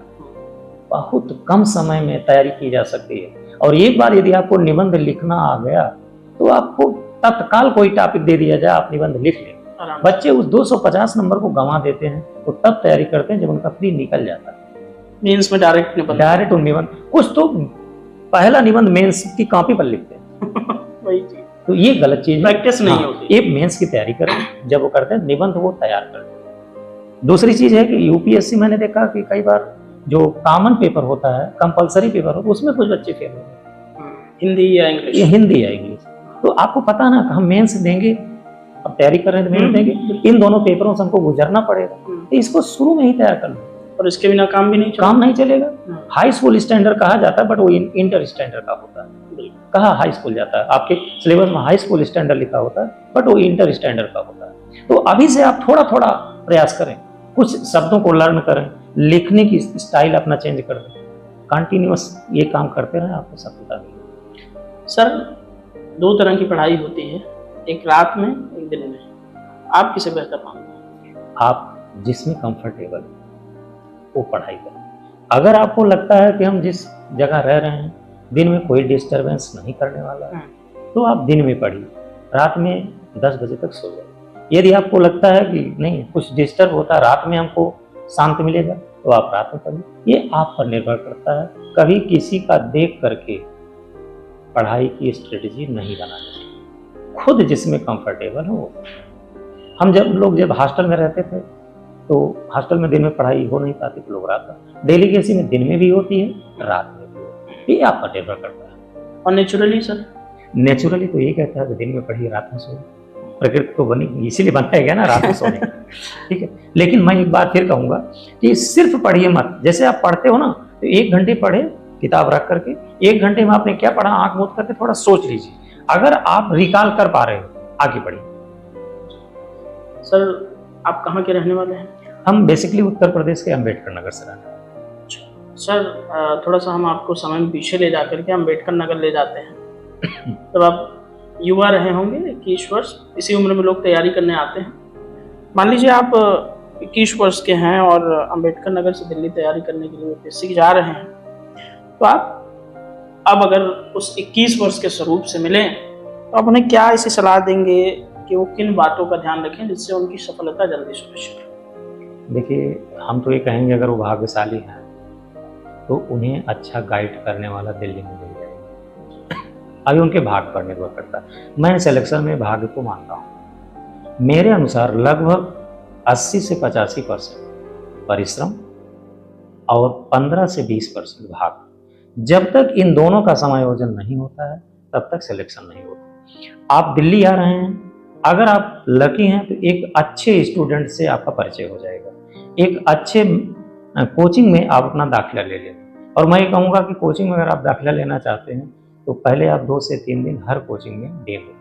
[SPEAKER 2] बहुत कम समय में तैयारी की जा सकती है। और एक बार यदि आपको निबंध लिखना आ गया तो आपको तत्काल कोई टॉपिक दे दिया जाए, आप निबंध लिख लें। बच्चे उस 250 नंबर को गंवा देते हैं, वो तब तैयारी करते हैं जब उनका प्री निकल जाता है।
[SPEAKER 1] मेंस में डायरेक्ट
[SPEAKER 2] निबंध, कुछ तो पहला निबंध मेंस की कॉपी पर लिखते हैं।
[SPEAKER 1] वही चीज,
[SPEAKER 2] तो ये गलत चीज है,
[SPEAKER 1] प्रैक्टिस नहीं होती।
[SPEAKER 2] ये मेंस की तैयारी करें, जब वो करते हैं निबंध वो तैयार करते हैं। दूसरी चीज है कि यूपीएससी मैंने देखा कि कई बार जो कॉमन पेपर होता है, कंपलसरी पेपर होता है, उसमें कुछ बच्चे फेल होते हैं,
[SPEAKER 1] हिंदी या इंग्लिश।
[SPEAKER 2] हिंदी या इंग्लिश। तो आपको पता ना हम मेंस देंगे, अब तैयारी कर रहे हैं तो मेंस देंगे, इन दोनों पेपरों से हमको गुजरना पड़ेगा, तो इसको शुरू में ही तैयार कर लो।
[SPEAKER 1] और इसके बिना काम नहीं चलेगा।
[SPEAKER 2] हाई स्कूल स्टैंडर्ड कहा जाता है, बट वो इंटर स्टैंडर्ड का होता है। कहा हाई स्कूल जाता है, आपके सिलेबस में हाई स्कूल स्टैंडर्ड लिखा होता है, बट वो इंटर स्टैंडर्ड का होता है। तो अभी से आप थोड़ा थोड़ा प्रयास करें, कुछ शब्दों को लर्न करें, लिखने की स्टाइल अपना चेंज कर दें, कंटिन्यूअस ये काम करते रहें, आपको सफलता मिलेगी।
[SPEAKER 1] सर, 2 तरह की पढ़ाई होती है, एक रात में एक दिन में, आप किसे बेहतर मानते हैं?
[SPEAKER 2] आप जिसमें कंफर्टेबल वो पढ़ाई करें। अगर आपको लगता है कि हम जिस जगह रह रहे हैं दिन में कोई डिस्टरबेंस नहीं करने वाला है, तो आप दिन में पढ़िए, रात में 10 बजे तक सो जाइए। यदि आपको लगता है कि नहीं कुछ डिस्टर्ब होता है, रात में हमको शांत मिलेगा, तो आप रात में पढ़िए। ये आप पर निर्भर करता है। कभी किसी का देख करके पढ़ाई की स्ट्रेटजी नहीं बनानी चाहिए, खुद जिसमें कंफर्टेबल हो। हम जब हॉस्टल में रहते थे तो हॉस्टल में दिन में पढ़ाई हो नहीं पाती, तो लोग रात में, डेलीगेसी में दिन में भी होती है, रात में भी होती है। ये आप पर निर्भर करता है।
[SPEAKER 1] और नेचुरली सर?
[SPEAKER 2] नेचुरली तो ये कहता है कि दिन में पढ़िए, रात में सोइए। प्रकृति तो बनी इसीलिए बनाया गया ना रात में सोने का। ठीक है, लेकिन मैं एक बार फिर कहूँगा कि सिर्फ पढ़िए मत। जैसे आप पढ़ते हो ना, तो 1 घंटे पढ़े, किताब रख करके 1 घंटे में आपने क्या पढ़ा, आंख मूंद करके थोड़ा सोच लीजिए। अगर आप रिकॉल कर पा रहे हो, आगे बढ़िए।
[SPEAKER 1] सर आप कहाँ के रहने वाले हैं?
[SPEAKER 2] हम बेसिकली उत्तर प्रदेश के अम्बेडकर नगर से रहने वाले हैं।
[SPEAKER 1] सर थोड़ा सा हम आपको समय में पीछे ले जाकर के अम्बेडकर नगर ले जाते हैं। तब आप युवा रहे होंगे, 21 वर्ष, इसी उम्र में लोग तैयारी करने आते हैं। मान लीजिए आप 21 वर्ष के हैं और अम्बेडकर नगर से दिल्ली तैयारी करने के लिए यूपीएससी जा रहे हैं, तो आप अब अगर उस 21 वर्ष के स्वरूप से मिलें तो आप उन्हें क्या ऐसी सलाह देंगे कि वो किन बातों का ध्यान रखें जिससे उनकी सफलता जल्दी सुनिश्चित हो?
[SPEAKER 2] देखिए, हम तो ये कहेंगे अगर वो भाग्यशाली हैं तो उन्हें अच्छा गाइड करने वाला दिल्ली में मिल जाएगा। अभी उनके भाग्य पर निर्भर करता है। मैं सिलेक्शन में भाग्य को मानता हूँ। मेरे अनुसार लगभग 80 से 85% परिश्रम और 15 से 20% भाग्य। जब तक इन दोनों का समायोजन नहीं होता है तब तक सिलेक्शन नहीं होता। आप दिल्ली आ रहे हैं, अगर आप लकी हैं तो एक अच्छे स्टूडेंट से आपका परिचय हो जाएगा, एक अच्छे कोचिंग में आप अपना दाखिला ले लें। और मैं ये कहूँगा कि कोचिंग में अगर आप दाखिला लेना चाहते हैं तो पहले आप 2 से 3 दिन हर कोचिंग में डेमो।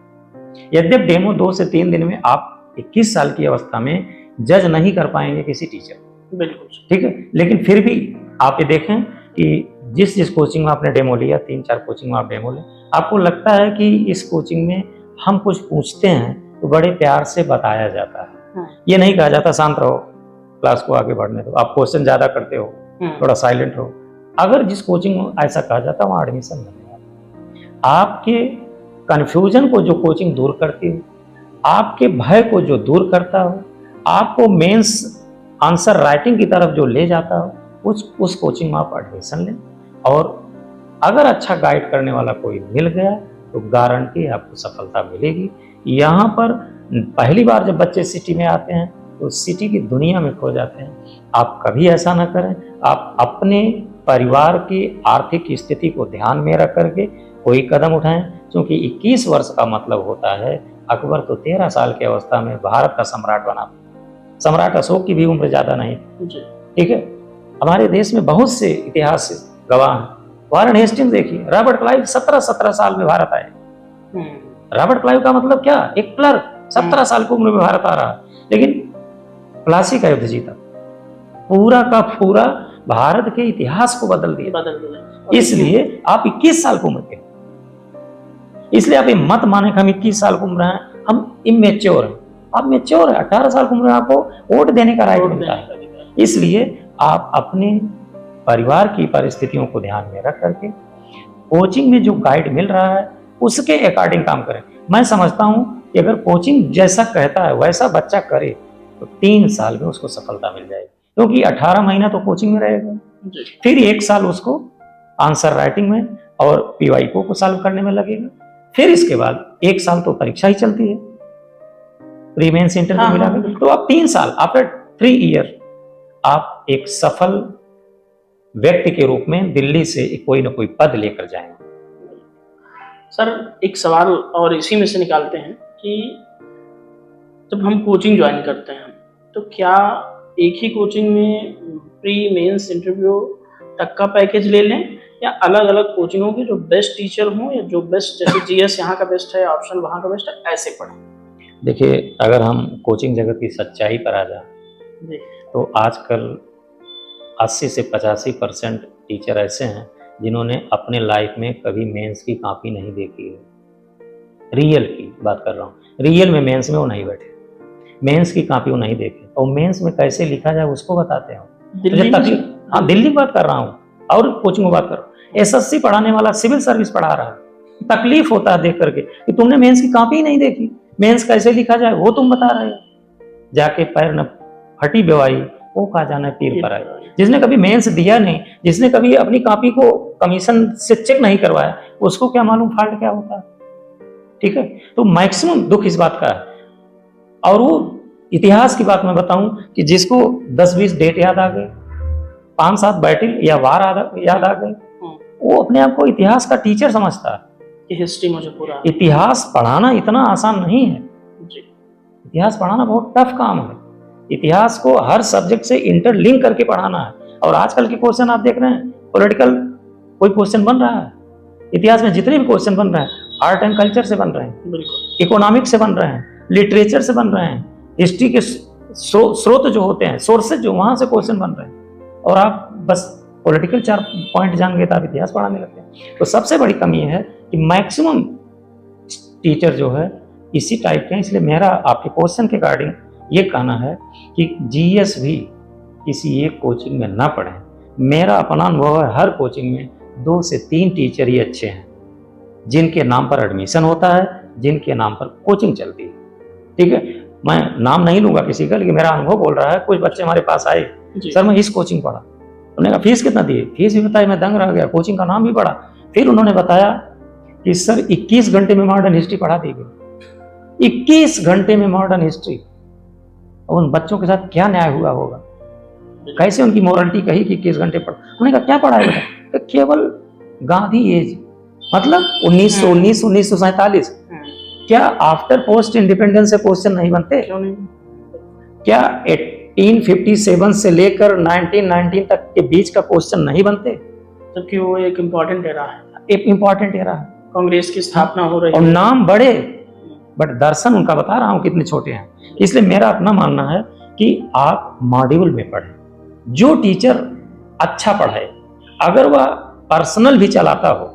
[SPEAKER 2] यद्यप डेमो 2 से 3 दिन में आप 21 साल की अवस्था में जज नहीं कर पाएंगे किसी टीचर,
[SPEAKER 1] बिल्कुल
[SPEAKER 2] ठीक है, लेकिन फिर भी आप ये देखें कि जिस जिस कोचिंग में आपने डेमो लिया, 3-4 कोचिंग में आप डेमो लें, आपको लगता है कि इस कोचिंग में हम कुछ पूछते हैं तो बड़े प्यार से बताया जाता है। ये नहीं कहा जाता शांत रहो, क्लास को आगे बढ़ने दो, आप क्वेश्चन ज्यादा करते हो, थोड़ा साइलेंट रहो। अगर जिस कोचिंग में ऐसा कहा जाता है वहाँ एडमिशन मिलेगा। आपके कन्फ्यूजन को जो कोचिंग दूर करती हो, आपके भय को जो दूर करता हो, आपको मेंस आंसर राइटिंग की तरफ जो ले जाता हो, उस कोचिंग में आप एडमिशन लें। और अगर अच्छा गाइड करने वाला कोई मिल गया तो गारंटी आपको सफलता मिलेगी। यहाँ पर पहली बार जब बच्चे सिटी में आते हैं तो सिटी की दुनिया में खो जाते हैं। आप कभी ऐसा ना करें। आप अपने परिवार की आर्थिक स्थिति को ध्यान में रख करके कोई कदम उठाएं, क्योंकि 21 वर्ष का मतलब होता है अकबर तो 13 साल की अवस्था में भारत का सम्राट बना। सम्राट अशोक की भी उम्र ज्यादा नहीं, ठीक है। हमारे देश में बहुत से इतिहास गवाह हैं। वारेन हेस्टिंग्स देखिए, रॉबर्ट क्लाइव 17 साल में भारत आए। रॉबर्ट क्लाइव का मतलब क्या, एक क्लर्क 17 साल की उम्र में भारत आ रहा है, लेकिन प्लासी का युद्ध जीता, पूरा का पूरा भारत के इतिहास को बदल दिया। इसलिए आप 21 साल की उम्र के, इसलिए आप ये मत माने कि हम 21 साल की उम्र हैं, हम इमेच्योर हैं। आप मेच्योर है, 18 साल की उम्र में आपको वोट देने का राइट मिलता है। इसलिए आप अपने परिवार की परिस्थितियों को ध्यान में रख करके कोचिंग में जो गाइड मिल रहा है उसके अकॉर्डिंग काम करें। मैं समझता हूं कि अगर कोचिंग जैसा कहता है वैसा बच्चा करे तो 3 साल में उसको सफलता मिल जाएगी, क्योंकि 18 महीना तो कोचिंग में रहेगा, फिर 1 साल उसको आंसर राइटिंग में और पीवाईक्यू को सॉल्व करने में लगेगा, फिर इसके बाद 1 साल तो परीक्षा ही चलती है, प्री मेंस इंटरव्यू मिला के, तो आप 3 साल, आफ्टर 3 ईयर आप एक सफल व्यक्ति के रूप में दिल्ली से कोई ना कोई पद लेकर जाएंगे।
[SPEAKER 1] सर एक सवाल और इसी में से निकालते हैं कि जब हम कोचिंग ज्वाइन करते हैं तो क्या एक ही कोचिंग में प्री मेंस इंटरव्यू तक का पैकेज ले लें, या अलग अलग कोचिंगों के जो बेस्ट टीचर हों या जो बेस्ट, जैसे जीएस यहाँ का बेस्ट है, ऑप्शनल वहाँ का बेस्ट है, ऐसे पढ़ें?
[SPEAKER 2] देखिए, अगर हम कोचिंग जगत की सच्चाई पर आ जाए तो आजकल 80 से 85% टीचर ऐसे हैं जिन्होंने अपने लाइफ में कभी मेंस की कॉपी नहीं देखी है। रियल की बात कर रहा हूँ, रियल में मेंस में वो नहीं बैठे, मेंस की कॉपी वो नहीं देखे, और मेंस में कैसे लिखा जाए उसको बताते हैं। हाँ, दिल्ली की बात कर रहा हूँ और कोचिंग की बात कर रहा हूँ। एसएससी पढ़ाने वाला सिविल सर्विस पढ़ा रहा है, तकलीफ होता है देख करके कि तुमने मेंस की कॉपी ही नहीं देखी, मेंस कैसे लिखा जाए वो तुम बता रहे हो। जाके पैर न फटी बेवाई वो कहा जाना पीर पर आए। जिसने कभी मेंस दिया नहीं, जिसने कभी अपनी कॉपी को कमीशन से चेक नहीं करवाया, उसको क्या मालूम फॉल्ट क्या होता है, ठीक है। तो मैक्सिमम दुख इस बात का है। और वो इतिहास की बात मैं बताऊं कि जिसको 10-20 डेट याद आ गए, 5-7 बैटल या वार याद आ गए, वो अपने आप को इतिहास का टीचर समझता है
[SPEAKER 1] कि हिस्ट्री मुझे पूरा।
[SPEAKER 2] इतिहास पढ़ाना इतना आसान नहीं है, इतिहास पढ़ाना बहुत टफ काम है। इतिहास को हर सब्जेक्ट से इंटरलिंक करके पढ़ाना है। और आजकल के क्वेश्चन आप देख रहे हैं, पॉलिटिकल कोई क्वेश्चन बन रहा है? इतिहास में जितने भी क्वेश्चन बन रहे हैं आर्ट एंड कल्चर से बन रहे हैं,
[SPEAKER 1] बिल्कुल
[SPEAKER 2] इकोनॉमिक्स से बन रहे हैं, लिटरेचर से बन रहे हैं, हिस्ट्री के स्रोत जो होते हैं, सोर्सेज जो, वहां से क्वेश्चन बन रहे हैं। और आप बस पॉलिटिकल 4 पॉइंट जान गए तो आप इतिहास पढ़ाने लगते हैं। तो सबसे बड़ी कमी है कि मैक्सिमम टीचर जो है इसी टाइप के हैं। इसलिए मेरा आपके क्वेश्चन के अकॉर्डिंग ये कहना है कि जीएस भी किसी एक कोचिंग में ना पढ़ें। मेरा अपना अनुभव है, हर कोचिंग में 2 से 3 टीचर ही अच्छे हैं जिनके नाम पर एडमिशन होता है, जिनके नाम पर कोचिंग चलती है। ठीक है, मैं नाम नहीं लूंगा किसी का, लेकिन मेरा अनुभव बोल रहा है। कुछ बच्चे हमारे पास आए, सर मैं इस कोचिंग पढ़ा, उन्होंने कहा फीस कितना दिए, फीस भी बताई, मैं दंग रह गया, कोचिंग का नाम भी पढ़ा। फिर उन्होंने बताया कि सर 21 घंटे में मॉडर्न हिस्ट्री पढ़ा दी गई, 21 घंटे में मॉडर्न हिस्ट्री। और उन बच्चों के साथ क्या न्याय हुआ होगा, कैसे उनकी मोरलिटी कही कि 21 घंटे पढ़। उन्होंने कहा क्या पढ़ा है बेटा, तो केवल गांधी एज, मतलब 1919 1947। क्या आफ्टर पोस्ट इंडिपेंडेंस से क्वेश्चन नहीं बनते?
[SPEAKER 1] क्यों नहीं?
[SPEAKER 2] क्या 1857 से लेकर 1919 तक के बीच का क्वेश्चन नहीं बनते?
[SPEAKER 1] जबकि वो एक इम्पोर्टेंट एरा है,
[SPEAKER 2] एक इम्पॉर्टेंट एरा है,
[SPEAKER 1] कांग्रेस की स्थापना हो रही
[SPEAKER 2] और
[SPEAKER 1] है।
[SPEAKER 2] नाम बड़े, बट दर्शन उनका बता रहा हूं कितने छोटे हैं। इसलिए मेरा अपना मानना है कि आप मॉड्यूल में पढ़ें, जो टीचर अच्छा पढ़ाए। अगर वह पर्सनल भी चलाता हो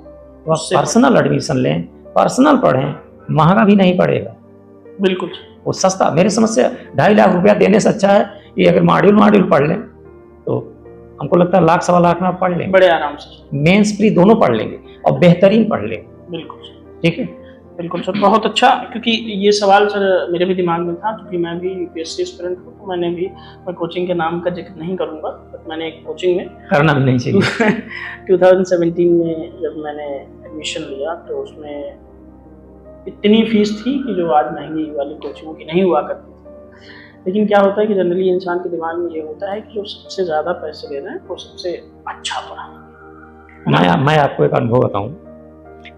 [SPEAKER 2] तो आप पर्सनल एडमिशन लें, पर्सनल पढ़ें, महंगा भी नहीं पड़ेगा,
[SPEAKER 1] बिल्कुल
[SPEAKER 2] वो सस्ता। मेरी समझ से 2.5 लाख रुपया देने से अच्छा है कि अगर मॉड्यूल पढ़ लें तो हमको लगता है 1 लाख 1.25 लाख में आप पढ़ लेंगे,
[SPEAKER 1] बड़े आराम से
[SPEAKER 2] मेंस प्री दोनों पढ़ लेंगे और बेहतरीन पढ़ लेंगे।
[SPEAKER 1] बिल्कुल
[SPEAKER 2] ठीक है,
[SPEAKER 1] बिल्कुल सर, बहुत अच्छा। क्योंकि ये सवाल सर मेरे भी दिमाग में था, क्योंकि मैं भी यूपीएससी एस्पिरेंट हूँ, तो मैंने भी, मैं कोचिंग के नाम का जिक्र नहीं करूँगा, बट मैंने एक कोचिंग में
[SPEAKER 2] करना भी नहीं चाहिए
[SPEAKER 1] 2017 में जब मैंने एडमिशन लिया तो उसमें इतनी फीस थी कि जो आज महंगी वाली कोचिंगों की नहीं हुआ करती थी। लेकिन क्या होता है कि जनरली इंसान के दिमाग में ये होता है कि जो सबसे ज़्यादा पैसे दे रहे हैं वो सबसे अच्छा पढ़ा।
[SPEAKER 2] मैं आपको एक अनुभव बताऊं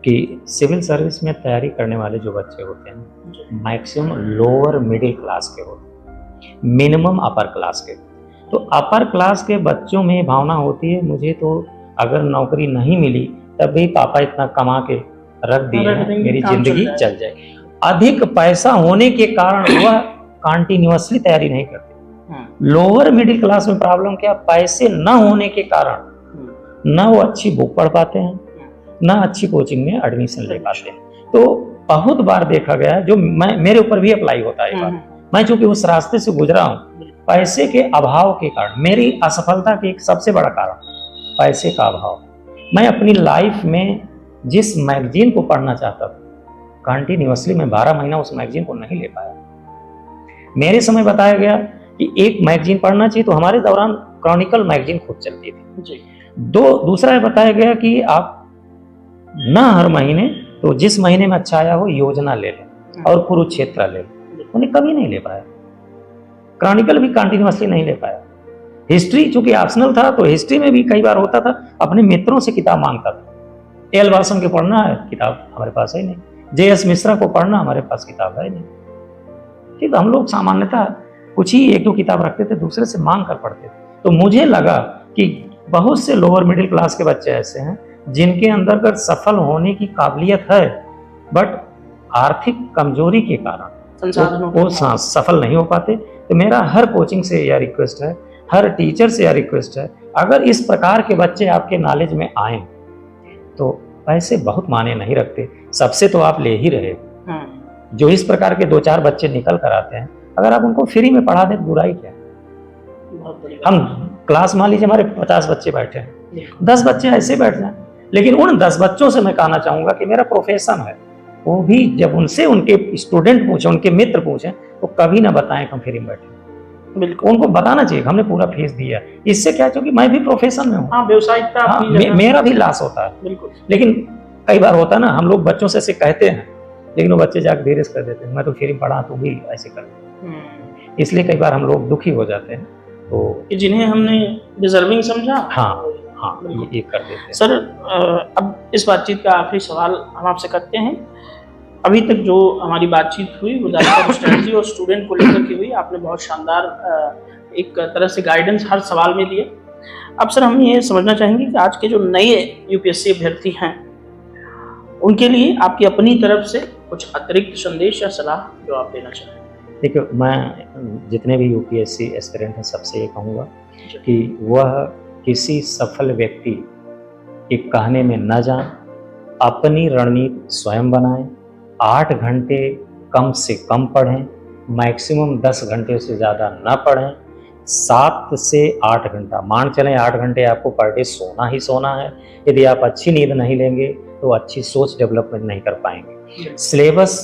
[SPEAKER 2] कि सिविल सर्विस में तैयारी करने वाले जो बच्चे होते हैं मैक्सिमम लोअर मिडिल क्लास के होते हैं, मिनिमम अपर क्लास के। तो अपर क्लास के बच्चों में भावना होती है मुझे तो अगर नौकरी नहीं मिली तब भी पापा इतना कमा के रख दिए हैं, मेरी जिंदगी चल जाएगी। अधिक पैसा होने के कारण वह कंटिन्यूअसली तैयारी नहीं करते। लोअर मिडिल क्लास में प्रॉब्लम क्या, पैसे न होने के कारण ना वो अच्छी बुक पढ़ पाते हैं, ना अच्छी कोचिंग में एडमिशन ले पाते हैं। तो बहुत बार देखा गया है, जो मेरे ऊपर भी अप्लाई होता है। मैं चूंकि उस रास्ते से गुजरा हूँ, पैसे के अभाव के कारण मेरी असफलता के एक सबसे बड़ा कारण पैसे का अभाव। मैं अपनी लाइफ में जिस मैगजीन को पढ़ना चाहता था कंटिन्यूअसली मैं 12 महीना उस मैगजीन को नहीं ले पाया। मेरे समय बताया गया कि एक मैगजीन पढ़ना चाहिए, तो हमारे दौरान क्रॉनिकल मैगजीन खूब चलती थी जी। दूसरा बताया गया कि आप ना हर महीने, तो जिस महीने में अच्छा आया हो योजना ले लें और कुरुक्षेत्र ले लें। उन्हें कभी नहीं ले पाया, क्रॉनिकल भी कंटिन्यूअसली नहीं ले पाया। हिस्ट्री चूंकि ऑप्शनल था तो हिस्ट्री में भी कई बार होता था, अपने मित्रों से किताब मांगता था। एल वासन के पढ़ना है, किताब हमारे पास है नहीं। JS मिश्रा को पढ़ना, हमारे पास किताब है नहीं। ठीक, हम लोग सामान्यतः कुछ ही 1-2 किताब रखते थे, दूसरे से मांग कर पढ़ते थे। तो मुझे लगा कि बहुत से लोअर मिडिल क्लास के बच्चे ऐसे हैं जिनके अंदर अगर सफल होने की काबिलियत है, बट आर्थिक कमजोरी के कारण वो सफल नहीं हो पाते। तो मेरा हर कोचिंग से यह रिक्वेस्ट है, हर टीचर से यह रिक्वेस्ट है, अगर इस प्रकार के बच्चे आपके नॉलेज में आए तो पैसे बहुत माने नहीं रखते, सबसे तो आप ले ही रहे। जो इस प्रकार के 2-4 बच्चे निकल कर आते हैं, अगर आप उनको फ्री में पढ़ा दें तो बुराई क्या? हम क्लास मान लीजिए हमारे 50 बच्चे बैठे हैं, 10 बच्चे ऐसे बैठ जाएं, लेकिन उन 10 बच्चों से मैं कहना चाहूंगा कि मेरा प्रोफेशन है, वो भी जब उनसे उनके स्टूडेंट पूछे, उनके मित्र पूछे, तो कभी ना बताएं कि हम फ्री में बैठे। बिल्कुल उनको बताना चाहिए हमने पूरा फीस दिया। इससे क्या, क्योंकि मैं भी प्रोफेशन में हूँ, व्यावसायिकता मेरा भी लॉस होता है। बिल्कुल, लेकिन कई बार होता है ना, हम लोग बच्चों से ऐसे कहते हैं, लेकिन वो बच्चे जाकर धीरे से कर देते हैं, मैं तो फ्री में पढ़ा, तू भी ऐसे कर। इसलिए कई बार हम लोग दुखी हो जाते हैं, तो
[SPEAKER 1] जिन्हें हमने डिजर्विंग समझा,
[SPEAKER 2] हाँ ये कर देते हैं।
[SPEAKER 1] सर अब इस बातचीत का आखिरी सवाल हम आपसे करते हैं। अभी तक जो हमारी बातचीत हुई वो ज़्यादातर स्ट्रेटजी और स्टूडेंट को लेकर के हुई। आपने बहुत शानदार एक तरह से गाइडेंस हर सवाल में दिए। अब सर हम ये समझना चाहेंगे कि आज के जो नए यूपीएससी अभ्यर्थी हैं उनके लिए आपकी अपनी तरफ से कुछ अतिरिक्त संदेश या सलाह जो आप देना चाहें।
[SPEAKER 2] देखिए, मैं जितने भी यूपीएससी एस्पिरेंट हैं सबसे ये कहूँगा कि वह किसी सफल व्यक्ति के कहने में न जाएं, अपनी रणनीति स्वयं बनाएं, 8 घंटे कम से कम पढ़ें, मैक्सिमम 10 घंटे से ज़्यादा न पढ़ें, 7 से 8 घंटा मान चलें, 8 घंटे आपको पर डे सोना ही सोना है। यदि आप अच्छी नींद नहीं लेंगे तो अच्छी सोच डेवलपमेंट नहीं कर पाएंगे। सिलेबस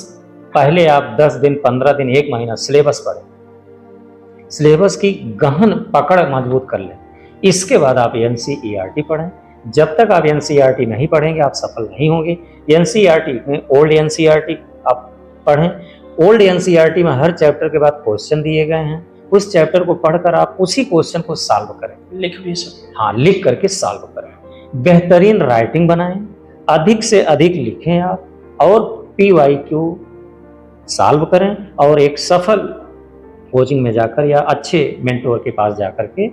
[SPEAKER 2] पहले आप 10 दिन, 15 दिन, 1 महीना सिलेबस पढ़ें, सिलेबस की गहन पकड़ मजबूत कर लें। इसके बाद आप एनसीईआरटी पढ़ें। जब तक आप एनसीईआरटी नहीं पढ़ेंगे आप सफल नहीं होंगे। एनसीईआरटी में ओल्ड एनसीईआरटी आप पढ़ें। ओल्ड एनसीईआरटी में हर चैप्टर के बाद क्वेश्चन दिए गए हैं, उस चैप्टर को पढ़कर आप उसी क्वेश्चन को सॉल्व करें।
[SPEAKER 1] लिख भी सकते।
[SPEAKER 2] हाँ, लिख करके सॉल्व करें। बेहतरीन राइटिंग बनाएं, अधिक से अधिक लिखें आप, और PYQ सॉल्व करें, और एक सफल कोचिंग में जाकर या अच्छे मेंटोर के पास जाकर के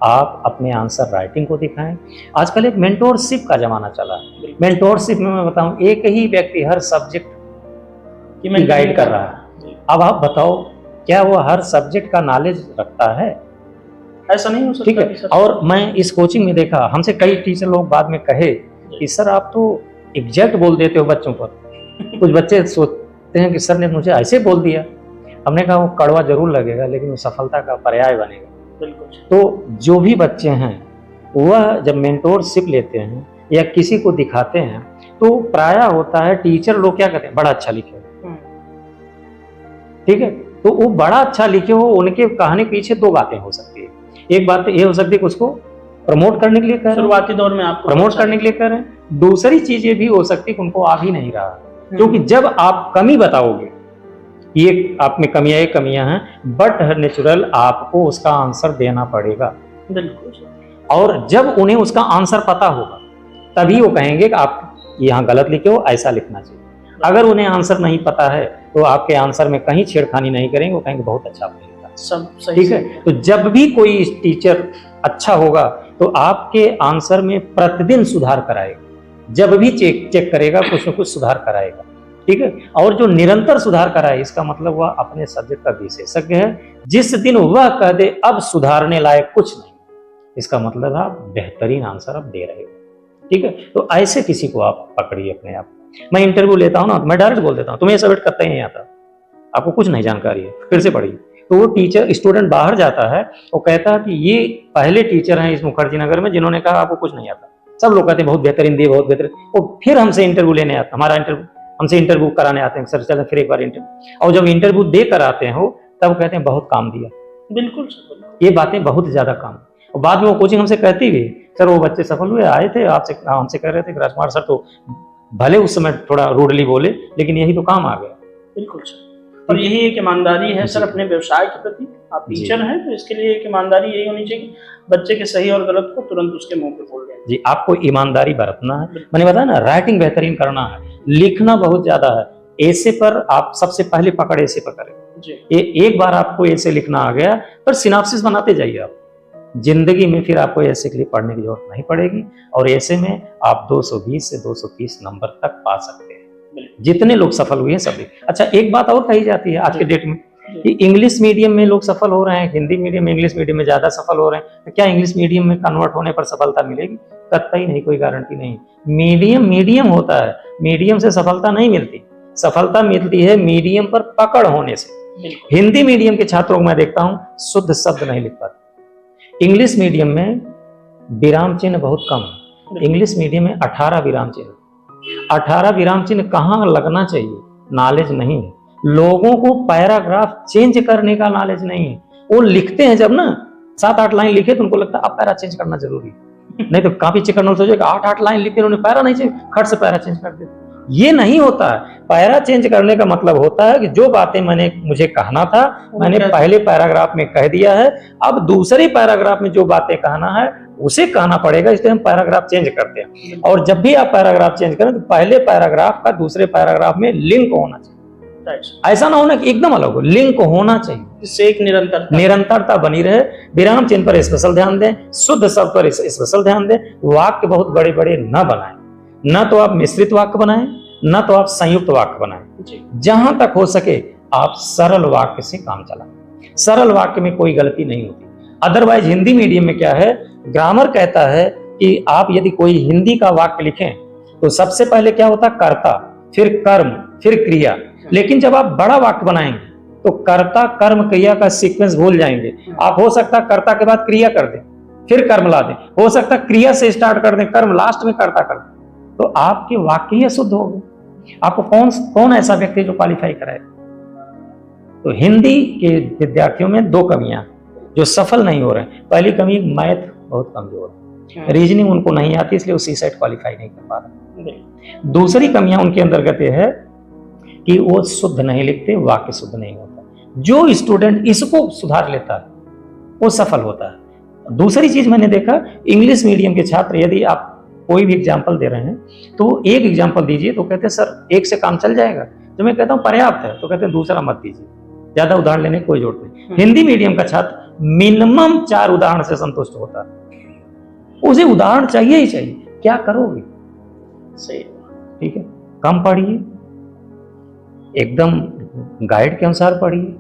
[SPEAKER 2] आप अपने आंसर राइटिंग को दिखाएं। आजकल एक मेंटोरशिप का जमाना चला है। मेंटोरशिप में मैं बताऊं, एक ही व्यक्ति हर सब्जेक्ट की गाइड कर रहा है। अब आप बताओ, क्या वो हर सब्जेक्ट का नॉलेज रखता है?
[SPEAKER 1] ऐसा नहीं हो सकता।
[SPEAKER 2] ठीक है। और मैं इस कोचिंग में देखा, हमसे कई टीचर लोग बाद में कहे कि सर आप तो एग्जैक्ट बोल देते हो बच्चों पर। कुछ बच्चे सोचते हैं कि सर ने मुझे ऐसे बोल दिया। हमने कहा वो कड़वा जरूर लगेगा, लेकिन वो सफलता का पर्याय बनेगा।
[SPEAKER 1] बिल्कुल।
[SPEAKER 2] तो जो भी बच्चे हैं वह जब मेंटोरशिप लेते हैं या किसी को दिखाते हैं तो प्रायः होता है टीचर लोग क्या कहते हैं, बड़ा अच्छा लिखे। ठीक है, तो वो बड़ा अच्छा लिखे हो, उनके कहने पीछे 2 बातें हो सकती है। एक बात तो ये हो सकती है कि उसको प्रमोट करने के लिए कह रहे हैं,
[SPEAKER 1] शुरुआती दौर में आपको
[SPEAKER 2] प्रमोट करने के लिए कह रहे हैं। दूसरी चीज ये भी हो सकती है कि उनको आ भी नहीं रहा, क्योंकि जब आप कमी बताओगे, ये आप में कमियां हैं, बट नेचुरल आपको उसका आंसर देना पड़ेगा।
[SPEAKER 1] बिल्कुल।
[SPEAKER 2] और जब उन्हें उसका आंसर पता होगा तभी वो कहेंगे कि आप यहाँ गलत लिखे हो, ऐसा लिखना चाहिए। अगर उन्हें आंसर नहीं पता है तो आपके आंसर में कहीं छेड़खानी नहीं करेंगे, वो कहेंगे बहुत अच्छा आपने लिखा।
[SPEAKER 1] सब सही।
[SPEAKER 2] ठीक है। तो जब भी कोई टीचर अच्छा होगा तो आपके आंसर में प्रतिदिन सुधार कराएगा। जब भी चेक करेगा कुछ न कुछ सुधार कराएगा। ठीक है। और जो निरंतर सुधार कराए, इसका मतलब वह अपने सब्जेक्ट का विशेषज्ञ है। जिस दिन वह कह दे अब सुधारने लायक कुछ नहीं, इसका मतलब आप बेहतरीन आंसर आप दे रहे हो। ठीक है। तो ऐसे किसी को आप पकड़िए अपने आप। मैं इंटरव्यू लेता हूँ ना, मैं डायरेक्ट बोल देता हूँ तुम्हें सब्जेक्ट करता ही नहीं आता, आपको कुछ नहीं जानकारी है, फिर से पढ़िए। तो वो टीचर स्टूडेंट बाहर जाता है, वो कहता है कि ये पहले टीचर हैं इस मुखर्जी नगर में जिन्होंने कहा आपको कुछ नहीं आता। सब लोग कहते हैं बहुत बेहतरीन दिए, बहुत बेहतरीन। वो फिर हमसे इंटरव्यू लेने आता, हमसे इंटरव्यू कराने आते हैं, सर चलो फिर एक बार इंटरव्यू। और जब इंटरव्यू दे कर आते हैं हो तब कहते हैं बहुत काम दिया।
[SPEAKER 1] बिल्कुल।
[SPEAKER 2] ये बातें बहुत ज्यादा काम। और बाद में वो कोचिंग हमसे कहती भी, सर वो बच्चे सफल हुए, आए थे आपसे, हमसे कह रहे थे कि राजकुमार सर तो भले उस समय थोड़ा रूडली बोले, लेकिन यही तो काम आ गया।
[SPEAKER 1] बिल्कुल सर। और यही एक ईमानदारी है सर अपने व्यवसाय के प्रति। आप टीचर हैं तो इसके लिए एक ईमानदारी यही होनी चाहिए कि बच्चे के सही और गलत को तुरंत उसके मुंह पे बोल दें। जी,
[SPEAKER 2] आपको ईमानदारी बरतना है। मैंने बताया ना, राइटिंग बेहतरीन करना है, लिखना बहुत ज्यादा है। ऐसे पर आप सबसे पहले पकड़ ऐसे पर करें। एक बार आपको ऐसे लिखना आ गया, पर सिनॉप्सिस बनाते जाइए आप। जिंदगी में फिर आपको ऐसे के लिए पढ़ने की जरूरत नहीं पड़ेगी, और ऐसे में आप 220 से 230 नंबर तक पा सकते हैं। जितने लोग सफल हुए हैं सभी। अच्छा, एक बात और कही जाती है आज के डेट में कि इंग्लिश मीडियम में लोग सफल हो रहे हैं, हिंदी मीडियम में, इंग्लिश मीडियम में ज्यादा सफल हो रहे हैं। तो क्या इंग्लिश मीडियम में कन्वर्ट होने पर सफलता मिलेगी? कतई नहीं, कोई गारंटी नहीं। मीडियम होता है, मीडियम से सफलता नहीं मिलती। सफलता मिलती है मीडियम पर पकड़ होने से। हिंदी मीडियम के छात्रों को मैं देखता हूं शुद्ध शब्द नहीं लिख पाते। इंग्लिश मीडियम में विराम चिन्ह बहुत कम है। इंग्लिश मीडियम में 18 विराम चिन्ह। 18 विराम चिन्ह कहाँ लगना चाहिए? नॉलेज नहीं है। लोगों को पैराग्राफ चेंज करने का नॉलेज नहीं है। वो लिखते हैं जब ना 7-8 लाइन लिखे तो उनको लगता है अब पैरा चेंज करना जरूरी है। नहीं तो कॉपी चेक करना सोचेगा 8-8 लाइन लिखे, उन्होंने पैरा नहीं चेंज, खट से पैरा चेंज कर देते। ये नहीं होता है। पैरा चेंज करने का मतलब होता है कि जो बातें मुझे कहना था मैंने पहले पैराग्राफ में कह दिया है, अब दूसरे पैराग्राफ में जो बातें कहना है उसे कहना पड़ेगा, इसलिए हम पैराग्राफ चेंज करते हैं। और जब भी आप पैराग्राफ चेंज करें तो पहले पैराग्राफ का दूसरे पैराग्राफ में लिंक होना चाहिए।
[SPEAKER 1] राइट,
[SPEAKER 2] ऐसा ना होना कि एकदम अलग हो, लिंक होना चाहिए,
[SPEAKER 1] जिससे एक
[SPEAKER 2] निरंतरता बनी रहे। विराम चिन्ह पर स्पेशल ध्यान दें, शुद्ध शब्द पर स्पेशल ध्यान दें, वाक्य बहुत बड़े बड़े न बनाएं, न तो आप मिश्रित वाक्य बनाएं, न तो आप संयुक्त वाक्य बनाएं। जहां तक हो सके आप सरल वाक्य से काम चलाएं। सरल वाक्य में कोई गलती नहीं होती। अदरवाइज हिंदी मीडियम में क्या है, ग्रामर कहता है कि आप यदि कोई हिंदी का वाक्य लिखें तो सबसे पहले क्या होता, कर्ता, फिर कर्म, फिर क्रिया। लेकिन जब आप बड़ा वाक्य बनाएंगे तो कर्ता कर्म क्रिया का सीक्वेंस भूल जाएंगे। आप हो सकता कर्ता के बाद क्रिया कर दें, फिर कर्म ला दें, हो सकता क्रिया से स्टार्ट कर दें, कर्म लास्ट में कर्ता कर दें, तो आपके वाक्य ही अशुद्ध हो गए। आपको कौन ऐसा व्यक्ति जो क्वालिफाई कराए? तो हिंदी के विद्यार्थियों में दो कमियां जो सफल नहीं हो रहे हैं। पहली कमी, मैथ बहुत कमजोर है, रीजनिंग उनको नहीं आती, इसलिए वो सीसेट क्वालिफाई नहीं कर पा रहे। दूसरी कमियां उनके अंतर्गत यह है कि वो शुद्ध नहीं लिखते, वाक्य शुद्ध नहीं होता। जो स्टूडेंट इसको सुधार लेता है वो सफल होता है। दूसरी चीज मैंने देखा, इंग्लिश मीडियम के छात्र यदि आप कोई भी एग्जाम्पल दे रहे हैं तो एक एग्जाम्पल दीजिए तो कहते हैं सर एक से काम चल जाएगा। तो मैं कहता हूं पर्याप्त है, तो कहते हैं दूसरा मत दीजिए, ज्यादा उदाहरण लेने की कोई जरूरत नहीं। हिंदी मीडियम का छात्र मिनिमम 4 उदाहरण से संतुष्ट होता है, उसे उदाहरण चाहिए ही चाहिए। क्या करोगे?
[SPEAKER 1] सही,
[SPEAKER 2] ठीक है, कम पढ़िए, एकदम गाइड के अनुसार पढ़िए,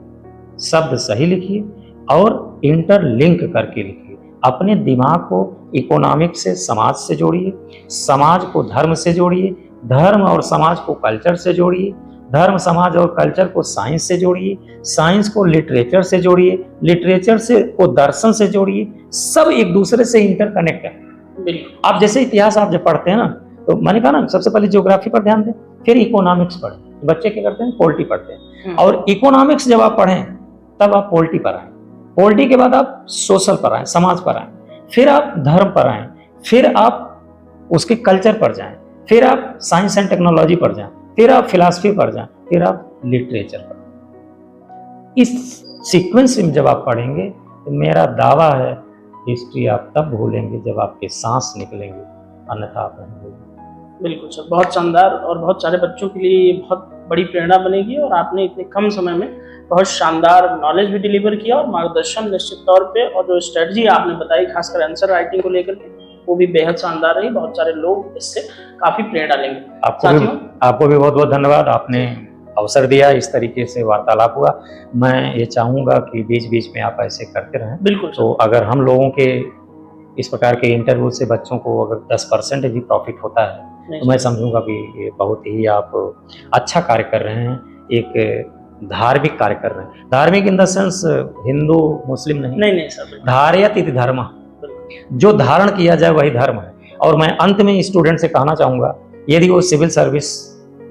[SPEAKER 2] शब्द सही लिखिए और इंटरलिंक करके लिखिए। अपने दिमाग को इकोनॉमिक्स से समाज से जोड़िए, समाज को धर्म से जोड़िए, धर्म और समाज को कल्चर से जोड़िए, धर्म समाज और कल्चर को साइंस से जोड़िए, साइंस को लिटरेचर से जोड़िए, लिटरेचर से को दर्शन से जोड़िए। सब एक दूसरे से इंटरकनेक्ट है। आप जैसे इतिहास आप जब पढ़ते हैं ना, तो मैंने कहा ना सबसे पहले ज्योग्राफी पर ध्यान दें, फिर इकोनॉमिक्स पढ़ें। बच्चे क्या करते हैं, पॉलिटी पढ़ते हैं, और इकोनॉमिक्स जब आप पढ़ें तब आप पॉलिटी पर आए, पॉलिटी के बाद आप सोशल पर आए, समाज पर आए, फिर आप धर्म पर आए, फिर आप उसके कल्चर पर जाएं, फिर आप साइंस एंड टेक्नोलॉजी पर जाएं, फिर आप फिलॉसफी पर जाएं, फिर आप लिटरेचर पर। इस सीक्वेंस में जब आप पढ़ेंगे तो मेरा दावा है हिस्ट्री आप तब भूलेंगे जब आपके सांस निकलेंगे, अन्यथा आप नहीं भूलेंगे।
[SPEAKER 1] बिल्कुल सर, बहुत शानदार, और बहुत सारे बच्चों के लिए ये बहुत बड़ी प्रेरणा बनेगी। और आपने इतने कम समय में बहुत शानदार नॉलेज भी डिलीवर किया और मार्गदर्शन निश्चित तौर पे, और जो स्ट्रेटजी आपने बताई खासकर आंसर राइटिंग को लेकर के, वो भी बेहद शानदार रही। बहुत सारे लोग इससे काफी प्रेरणा लेंगे।
[SPEAKER 2] आपको भी बहुत बहुत धन्यवाद, आपने अवसर दिया, इस तरीके से वार्तालाप हुआ। मैं ये चाहूंगा कि बीच बीच में आप ऐसे करते रहें।
[SPEAKER 1] बिल्कुल।
[SPEAKER 2] तो अगर हम लोगों के इस प्रकार के इंटरव्यू से बच्चों को अगर 10% भी प्रॉफिट होता है तो मैं समझूंगा कि ये बहुत ही आप अच्छा कार्य कर रहे हैं, एक धार्मिक कार्य कर रहे हैं। धार्मिक इन द सेंस हिंदू मुस्लिम नहीं
[SPEAKER 1] सर,
[SPEAKER 2] धारयत इति धर्म, जो धारण किया जाए वही धर्म है। और मैं अंत में स्टूडेंट से कहना चाहूंगा, यदि वो सिविल सर्विस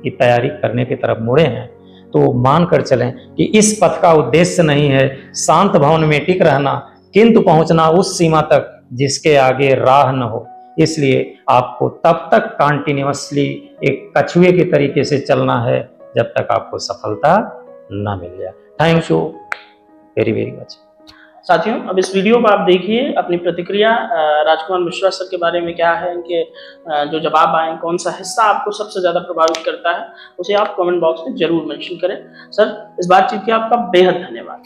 [SPEAKER 2] की तैयारी करने की तरफ मुड़े हैं तो मान कर चलें कि इस पथ का उद्देश्य नहीं है शांत भवन में टिक रहना, किंतु पहुंचना उस सीमा तक जिसके आगे राह न हो। इसलिए आपको तब तक कंटिन्यूअसली एक कछुए के तरीके से चलना है जब तक आपको सफलता न मिल जाए। Thank you very very much.
[SPEAKER 1] साथियों, अब इस वीडियो को आप देखिए, अपनी प्रतिक्रिया राजकुमार मिश्रा सर के बारे में क्या है, इनके जो जवाब आए, कौन सा हिस्सा आपको सबसे ज़्यादा प्रभावित करता है, उसे आप कमेंट बॉक्स में जरूर मेंशन करें। सर, इस बातचीत के आपका बेहद धन्यवाद।